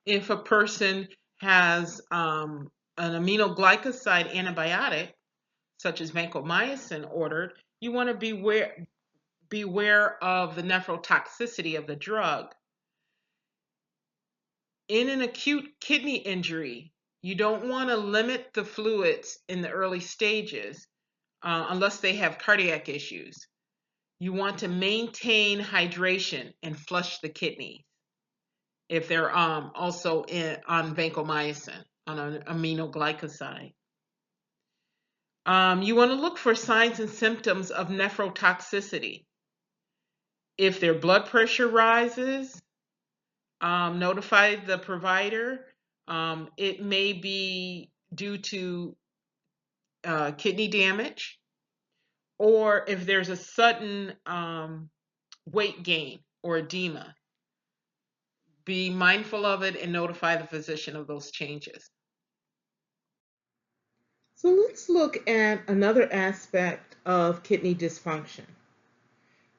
If a person has an aminoglycoside antibiotic, such as vancomycin ordered, you want to beware of the nephrotoxicity of the drug. In an acute kidney injury, you don't want to limit the fluids in the early stages unless they have cardiac issues. You want to maintain hydration and flush the kidney if they're also on vancomycin, on an aminoglycoside. You want to look for signs and symptoms of nephrotoxicity. If their blood pressure rises, notify the provider. It may be due to kidney damage, or if there's a sudden weight gain or edema. Be mindful of it and notify the physician of those changes. So let's look at another aspect of kidney dysfunction.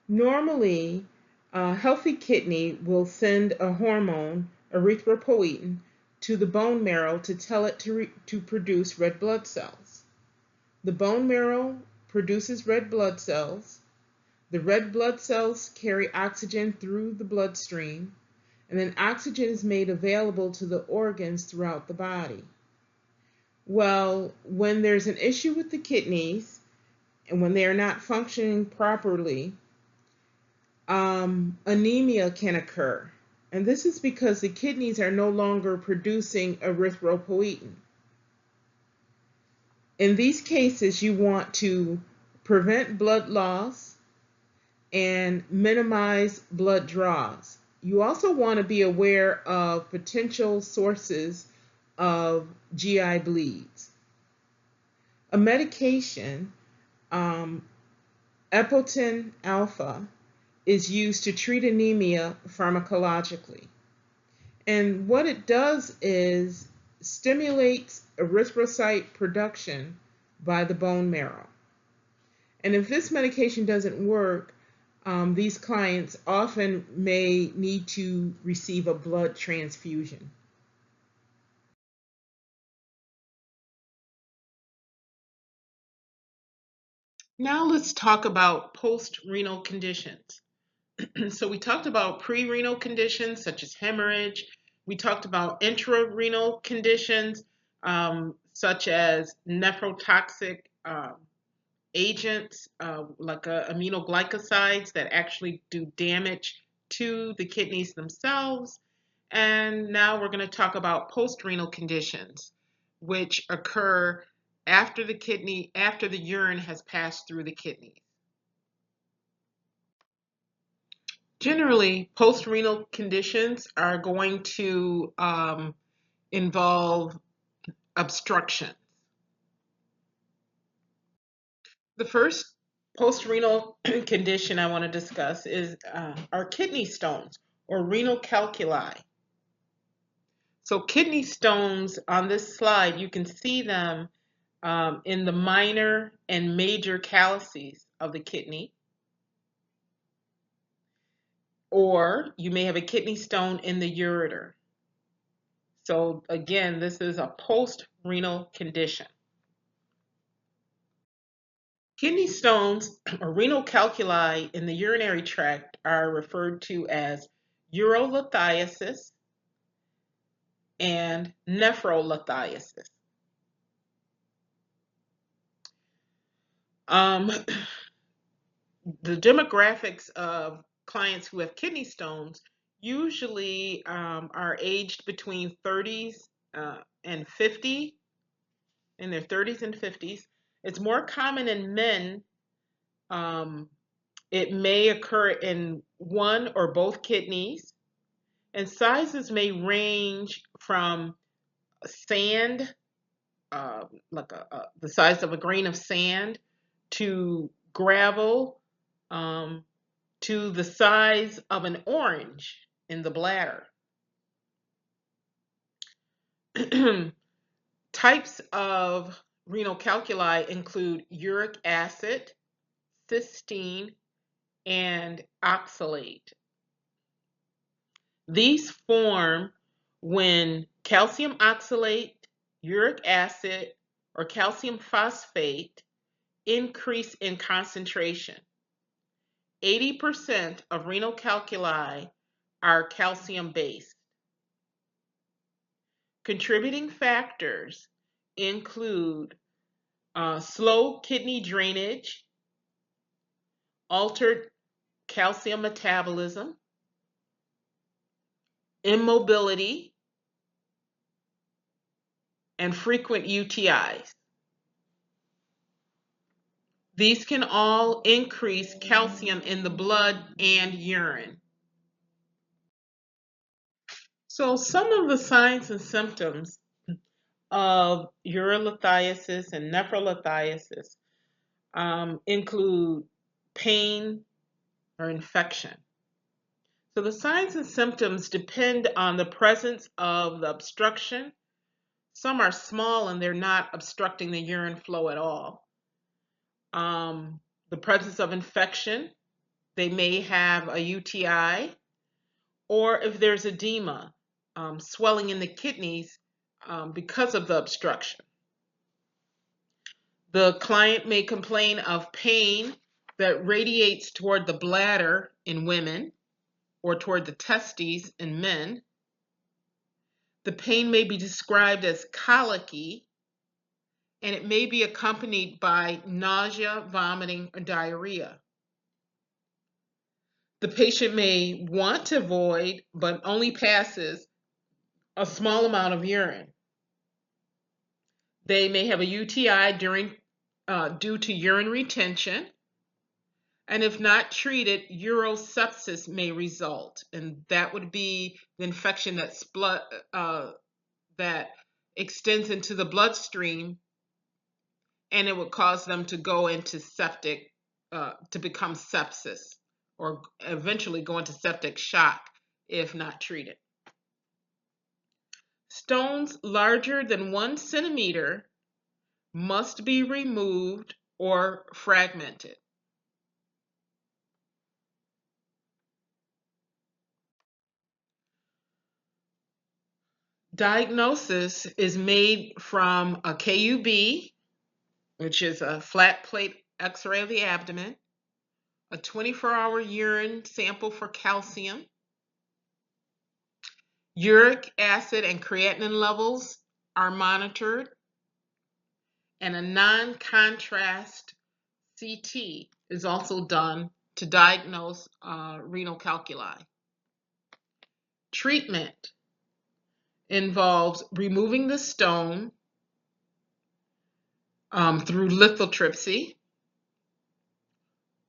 Normally, a healthy kidney will send a hormone, erythropoietin, to the bone marrow to tell it to produce red blood cells. The bone marrow produces red blood cells. The red blood cells carry oxygen through the bloodstream, and then oxygen is made available to the organs throughout the body. Well, when there's an issue with the kidneys and when they are not functioning properly, anemia can occur. And this is because the kidneys are no longer producing erythropoietin. In these cases, you want to prevent blood loss and minimize blood draws. You also want to be aware of potential sources of GI bleeds. A medication, epotin alpha, is used to treat anemia pharmacologically. And what it does is stimulates erythrocyte production by the bone marrow. And if this medication doesn't work, these clients often may need to receive a blood transfusion. Now let's talk about post-renal conditions. So we talked about pre-renal conditions such as hemorrhage. We talked about intra-renal conditions such as nephrotoxic agents like aminoglycosides that actually do damage to the kidneys themselves. And now we're going to talk about post-renal conditions, which occur after the urine has passed through the kidneys. Generally, post-renal conditions are going to involve obstruction. The first post-renal condition I want to discuss is our kidney stones or renal calculi. So kidney stones on this slide, you can see them in the minor and major calyces of the kidney. Or you may have a kidney stone in the ureter. So again, this is a post-renal condition. Kidney stones or renal calculi in the urinary tract are referred to as urolithiasis and nephrolithiasis. The demographics of clients who have kidney stones usually are aged between 30s and 50, in their 30s and 50s. It's more common in men. It may occur in one or both kidneys, and sizes may range from sand, like the size of a grain of sand, to gravel, to the size of an orange in the bladder. Types of renal calculi include uric acid, cysteine, and oxalate. These form when calcium oxalate, uric acid, or calcium phosphate increase in concentration. 80% of renal calculi are calcium-based. Contributing factors include slow kidney drainage, altered calcium metabolism, immobility, and frequent UTIs. These can all increase calcium in the blood and urine. So some of the signs and symptoms of urolithiasis and nephrolithiasis include pain or infection. So the signs and symptoms depend on the presence of the obstruction. Some are small and they're not obstructing the urine flow at all. The presence of infection, they may have a UTI, or if there's edema, swelling in the kidneys because of the obstruction. The client may complain of pain that radiates toward the bladder in women or toward the testes in men. The pain may be described as colicky, and it may be accompanied by nausea, vomiting, or diarrhea. The patient may want to void, but only passes a small amount of urine. They may have a UTI due to urine retention, and if not treated, urosepsis may result, and that would be the infection that extends into the bloodstream, and it would cause them to go into septic, to become sepsis, or eventually go into septic shock if not treated. Stones larger than 1 centimeter must be removed or fragmented. Diagnosis is made from a KUB, which is a flat plate X-ray of the abdomen, a 24-hour urine sample for calcium, uric acid and creatinine levels are monitored, and a non-contrast CT is also done to diagnose renal calculi. Treatment involves removing the stone through lithotripsy,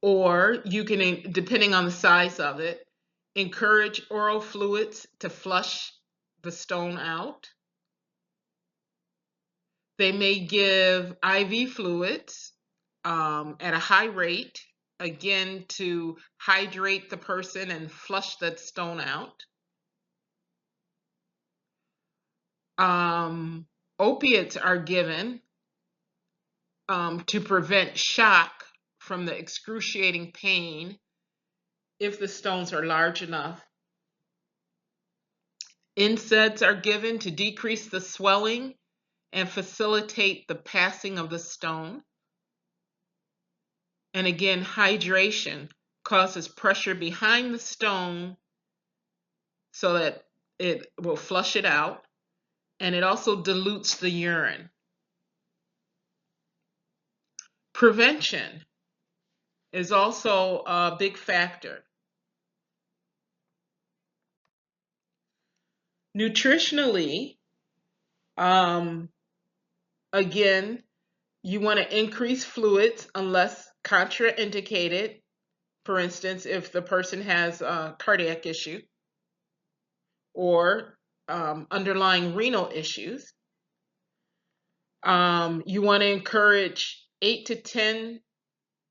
or you can, depending on the size of it, encourage oral fluids to flush the stone out. They may give IV fluids at a high rate, again, to hydrate the person and flush that stone out. Opiates are given to prevent shock from the excruciating pain if the stones are large enough. NSAIDs are given to decrease the swelling and facilitate the passing of the stone. And again, hydration causes pressure behind the stone so that it will flush it out, and it also dilutes the urine. Prevention is also a big factor. Nutritionally, again, you want to increase fluids unless contraindicated. For instance, if the person has a cardiac issue or underlying renal issues. You want to encourage 8 to 10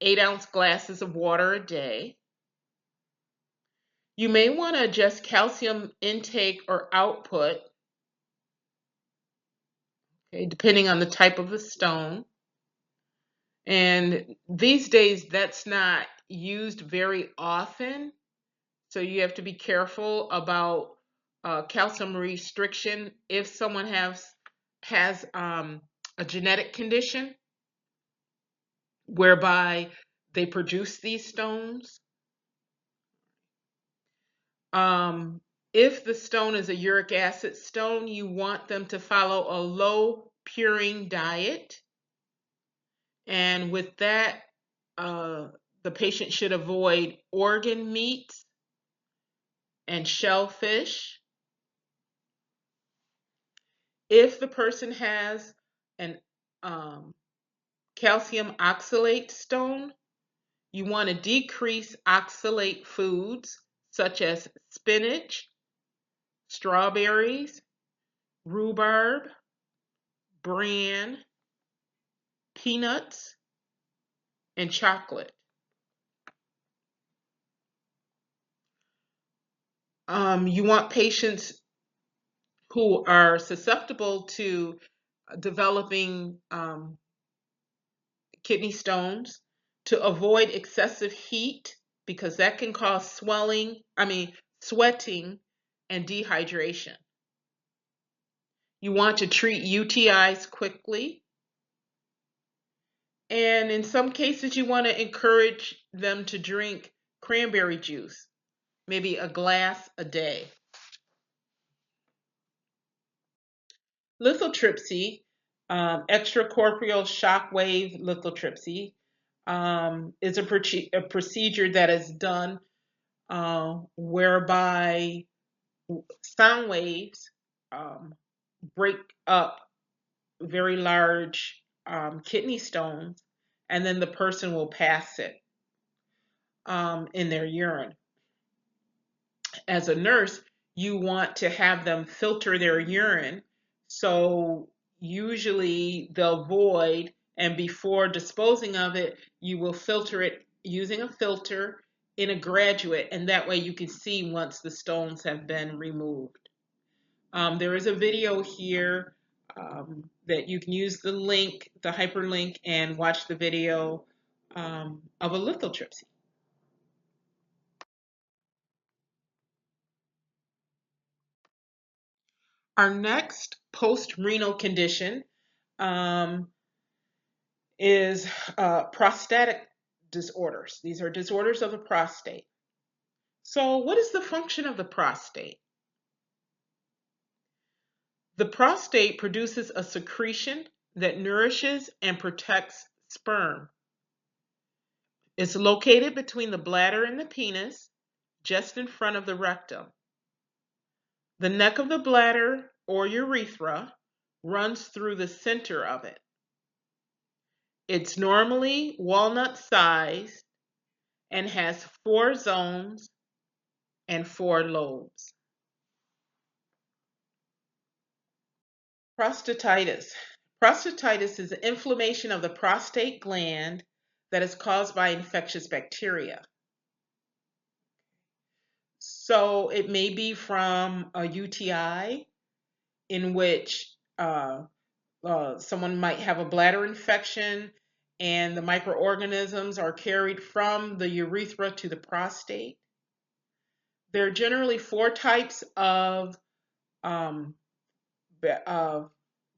8-ounce glasses of water a day. You may want to adjust calcium intake or output, okay, depending on the type of the stone. And these days, that's not used very often, so you have to be careful about calcium restriction if someone has a genetic condition whereby they produce these stones. If the stone is a uric acid stone, you want them to follow a low puring diet. And with that, the patient should avoid organ meats and shellfish. If the person has an calcium oxalate stone, you want to decrease oxalate foods such as spinach, strawberries, rhubarb, bran, peanuts, and chocolate. You want patients who are susceptible to developing kidney stones to avoid excessive heat because that can cause sweating and dehydration. You want to treat UTIs quickly. And in some cases, you want to encourage them to drink cranberry juice, maybe a glass a day. Lithotripsy, extracorporeal shockwave lithotripsy, is a procedure that is done whereby sound waves break up very large kidney stones, and then the person will pass it in their urine. As a nurse, you want to have them filter their urine, so usually they'll void, and before disposing of it, you will filter it using a filter in a graduate, and that way you can see once the stones have been removed. There is a video here that you can use the link, the hyperlink, and watch the video of a lithotripsy. Our next post-renal condition is prostatic disorders. These are disorders of the prostate. So, what is the function of the prostate? The prostate produces a secretion that nourishes and protects sperm. It's located between the bladder and the penis, just in front of the rectum. The neck of the bladder, or urethra, runs through the center of it. It's normally walnut-sized and has 4 zones and 4 lobes. Prostatitis. Prostatitis is inflammation of the prostate gland that is caused by infectious bacteria. So it may be from a UTI, in which someone might have a bladder infection and the microorganisms are carried from the urethra to the prostate. There are generally 4 types of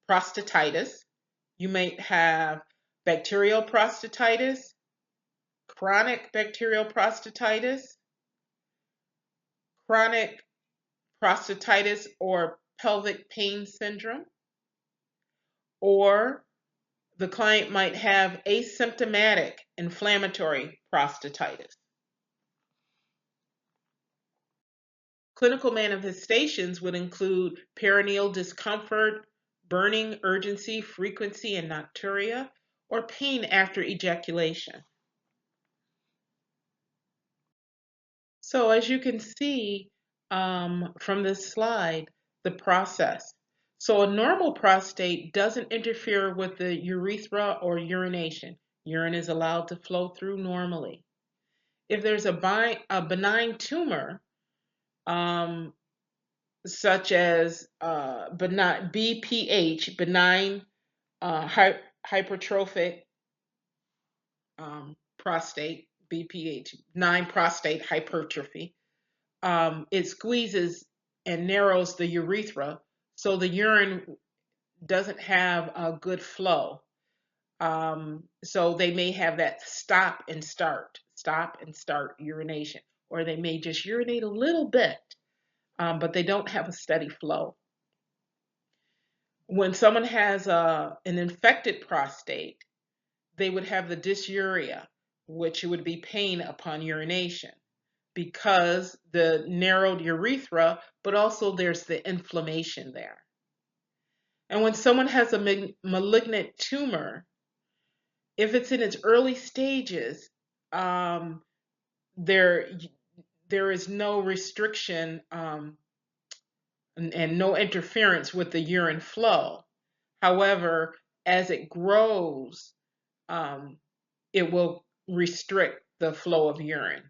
prostatitis. You may have bacterial prostatitis, chronic bacterial prostatitis, chronic prostatitis or pelvic pain syndrome, or the client might have asymptomatic inflammatory prostatitis. Clinical manifestations would include perineal discomfort, burning, urgency, frequency, and nocturia, or pain after ejaculation. So as you can see from this slide, the process. So a normal prostate doesn't interfere with the urethra or urination. Urine is allowed to flow through normally. If there's a benign tumor, such as benign BPH, benign hypertrophic prostate, BPH, benign prostate hypertrophy, it squeezes and narrows the urethra, so the urine doesn't have a good flow. So they may have that stop and start urination, or they may just urinate a little bit, but they don't have a steady flow. When someone has an infected prostate, they would have the dysuria, which would be pain upon urination because the narrowed urethra, but also there's the inflammation there. And when someone has a malignant tumor, if it's in its early stages, there is no restriction and no interference with the urine flow. However, as it grows, it will restrict the flow of urine.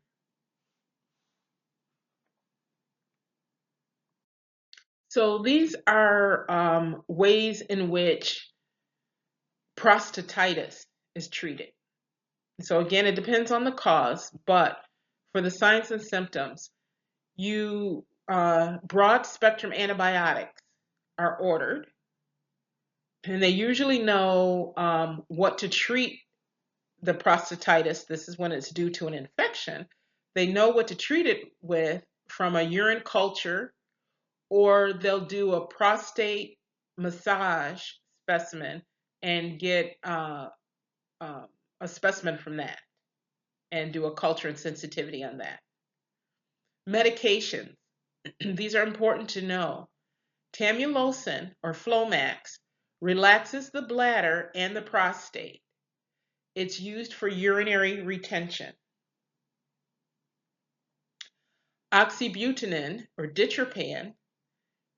So these are ways in which prostatitis is treated. So again, it depends on the cause, but for the signs and symptoms, broad spectrum antibiotics are ordered, and they usually know what to treat the prostatitis. This is when it's due to an infection. They know what to treat it with from a urine culture, or they'll do a prostate massage specimen and get a specimen from that and do a culture and sensitivity on that. Medications. These are important to know. Tamsulosin or Flomax relaxes the bladder and the prostate. It's used for urinary retention. Oxybutynin or Ditropan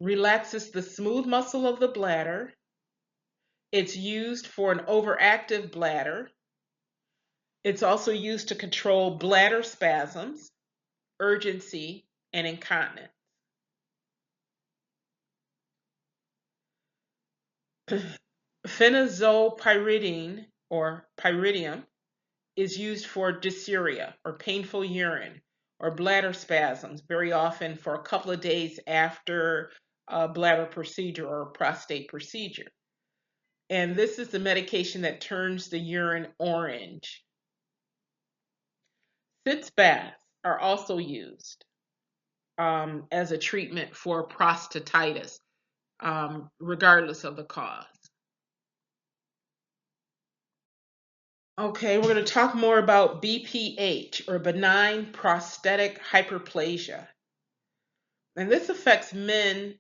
relaxes the smooth muscle of the bladder. It's used for an overactive bladder. It's also used to control bladder spasms, urgency, and incontinence. Phenazopyridine or pyridium is used for dysuria or painful urine or bladder spasms, very often for a couple of days after a bladder procedure or a prostate procedure. And this is the medication that turns the urine orange. Sitz baths are also used as a treatment for prostatitis, regardless of the cause. Okay, we're going to talk more about BPH, or benign prostatic hyperplasia. And this affects men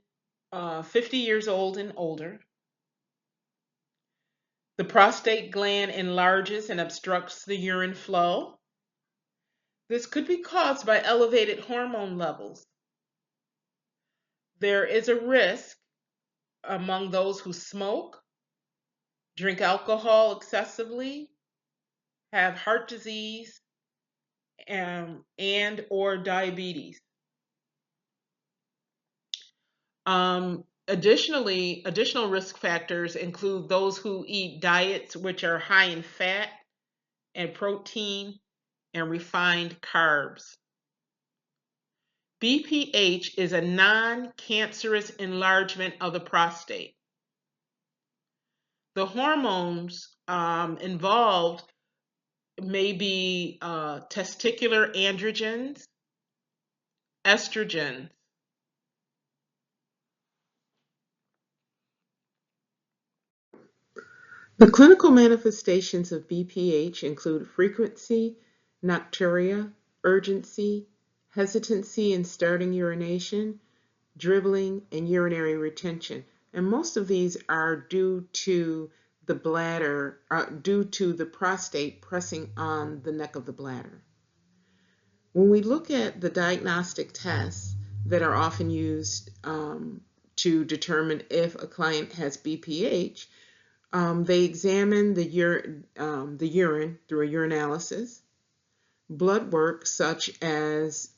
50 years old and older. The prostate gland enlarges and obstructs the urine flow. This could be caused by elevated hormone levels. There is a risk among those who smoke, drink alcohol excessively, have heart disease, and or diabetes. Additional risk factors include those who eat diets which are high in fat and protein and refined carbs. BPH is a non-cancerous enlargement of the prostate. The hormones involved may be testicular androgens, estrogens. The clinical manifestations of BPH include frequency, nocturia, urgency, hesitancy in starting urination, dribbling, and urinary retention. And most of these are due to the bladder, due to the prostate pressing on the neck of the bladder. When we look at the diagnostic tests that are often used to determine if a client has BPH, they examine the urine through a urinalysis. Blood work such as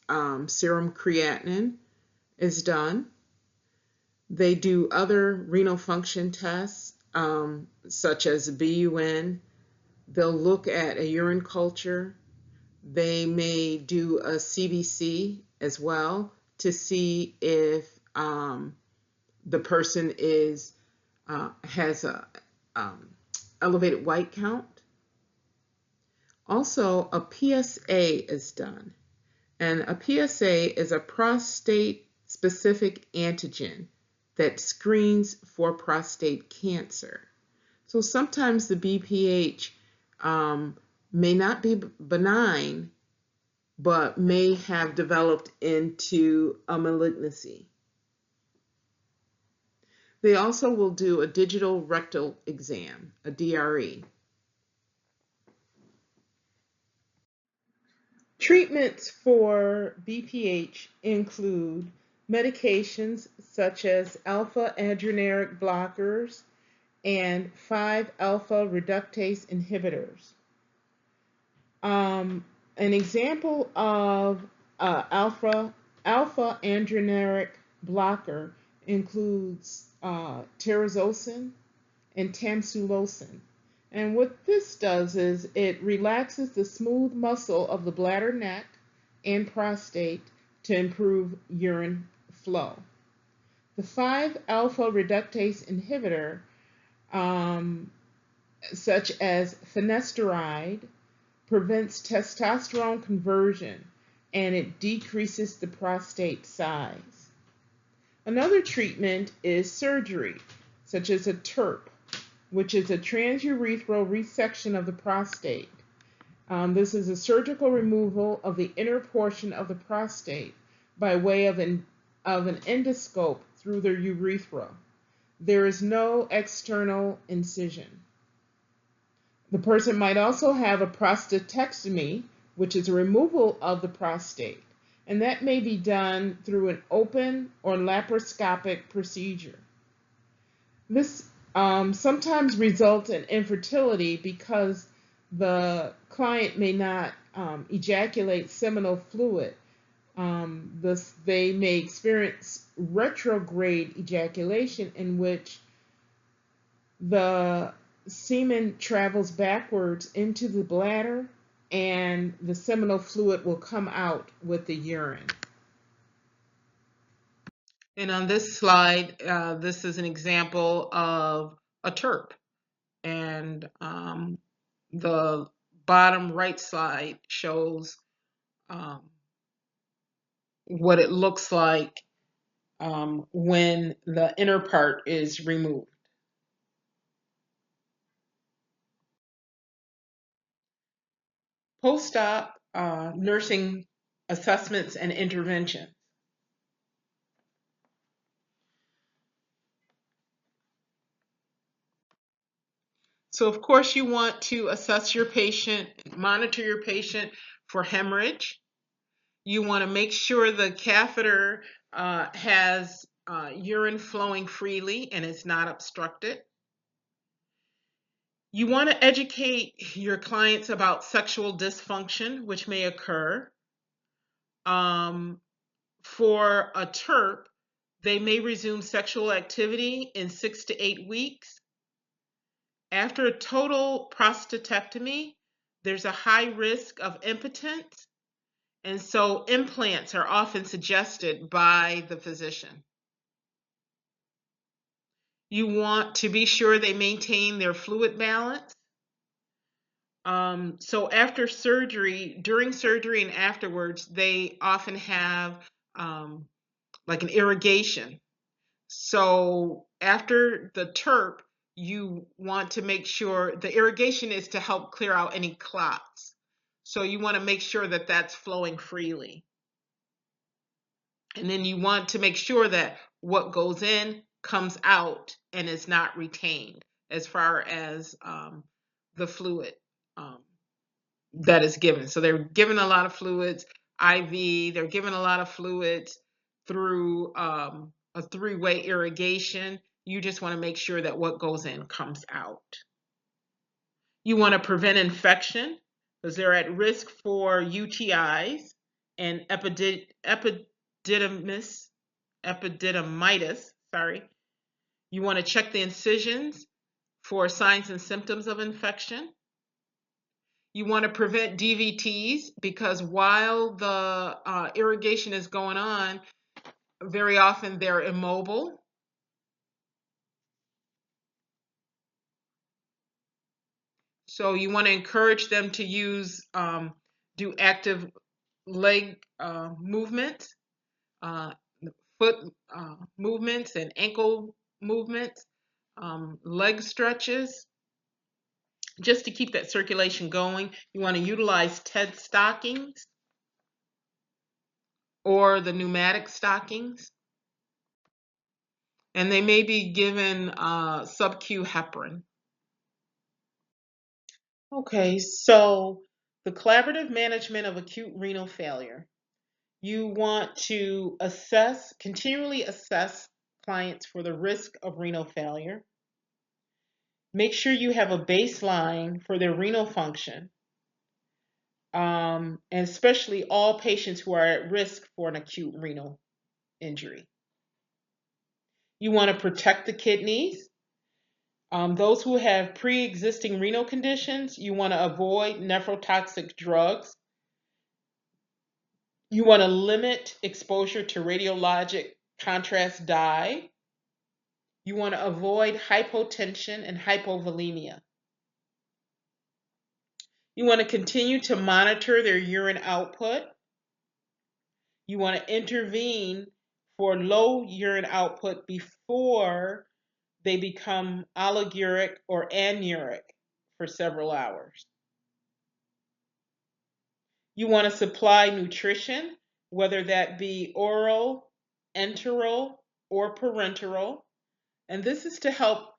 serum creatinine is done. They do other renal function tests such as BUN. They'll look at a urine culture. They may do a CBC as well to see if the person has a elevated white count. Also, a PSA is done, and a PSA is a prostate-specific antigen that screens for prostate cancer. So sometimes the BPH may not be benign, but may have developed into a malignancy. They also will do a digital rectal exam, a DRE. Treatments for BPH include medications such as alpha-adrenergic blockers and 5-alpha reductase inhibitors. An example of alpha-adrenergic blocker includes terazosin and tamsulosin. And what this does is it relaxes the smooth muscle of the bladder neck and prostate to improve urine flow. The 5-alpha reductase inhibitor, such as finasteride, prevents testosterone conversion and it decreases the prostate size. Another treatment is surgery, such as a TURP, which is a transurethral resection of the prostate. This is a surgical removal of the inner portion of the prostate by way of an endoscope through the urethra. There is no external incision. The person might also have a prostatectomy, which is a removal of the prostate, and that may be done through an open or laparoscopic procedure. This sometimes results in infertility because the client may not ejaculate seminal fluid. Thus, they may experience retrograde ejaculation, in which the semen travels backwards into the bladder and the seminal fluid will come out with the urine. And on this slide, this is an example of a TURP. and the bottom right slide shows what it looks like when the inner part is removed. Post-op nursing assessments and interventions. So of course you want to assess your patient, monitor your patient for hemorrhage. You want to make sure the catheter has urine flowing freely and is not obstructed. You want to educate your clients about sexual dysfunction, which may occur. For a TURP, they may resume sexual activity in 6 to 8 weeks. After a total prostatectomy, there's a high risk of impotence, and so implants are often suggested by the physician. You want to be sure they maintain their fluid balance. So after surgery, during surgery and afterwards, they often have like an irrigation. So after the TURP, you want to make sure the irrigation is to help clear out any clots. So you want to make sure that that's flowing freely. And then you want to make sure that what goes in comes out and is not retained as far as the fluid that is given. So they're given a lot of fluids, IV, they're given a lot of fluids through a three-way irrigation. You just want to make sure that what goes in comes out. You want to prevent infection because they're at risk for UTIs and epididymitis. You want to check the incisions for signs and symptoms of infection. You want to prevent DVTs because while the irrigation is going on, very often they're immobile. So you want to encourage them to do active leg movements, foot movements and ankle movements, leg stretches, just to keep that circulation going. You want to utilize TED stockings or the pneumatic stockings. And they may be given sub-Q heparin. Okay, so the collaborative management of acute renal failure. You want to continually assess clients for the risk of renal failure. Make sure you have a baseline for their renal function, and especially all patients who are at risk for an acute renal injury. You want to protect the kidneys. Those who have pre-existing renal conditions, you want to avoid nephrotoxic drugs. You want to limit exposure to radiologic contrast dye. You want to avoid hypotension and hypovolemia. You want to continue to monitor their urine output. You want to intervene for low urine output before they become oliguric or anuric for several hours. You want to supply nutrition, whether that be oral, enteral, or parenteral. And this is to help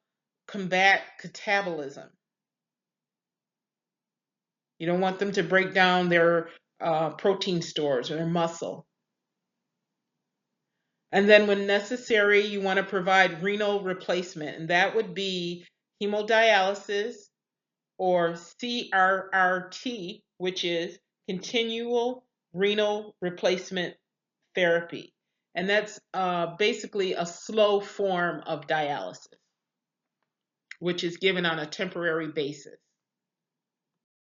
combat catabolism. You don't want them to break down their protein stores or their muscle. And then when necessary, you want to provide renal replacement, and that would be hemodialysis or CRRT, which is continual renal replacement therapy. And that's basically a slow form of dialysis, which is given on a temporary basis.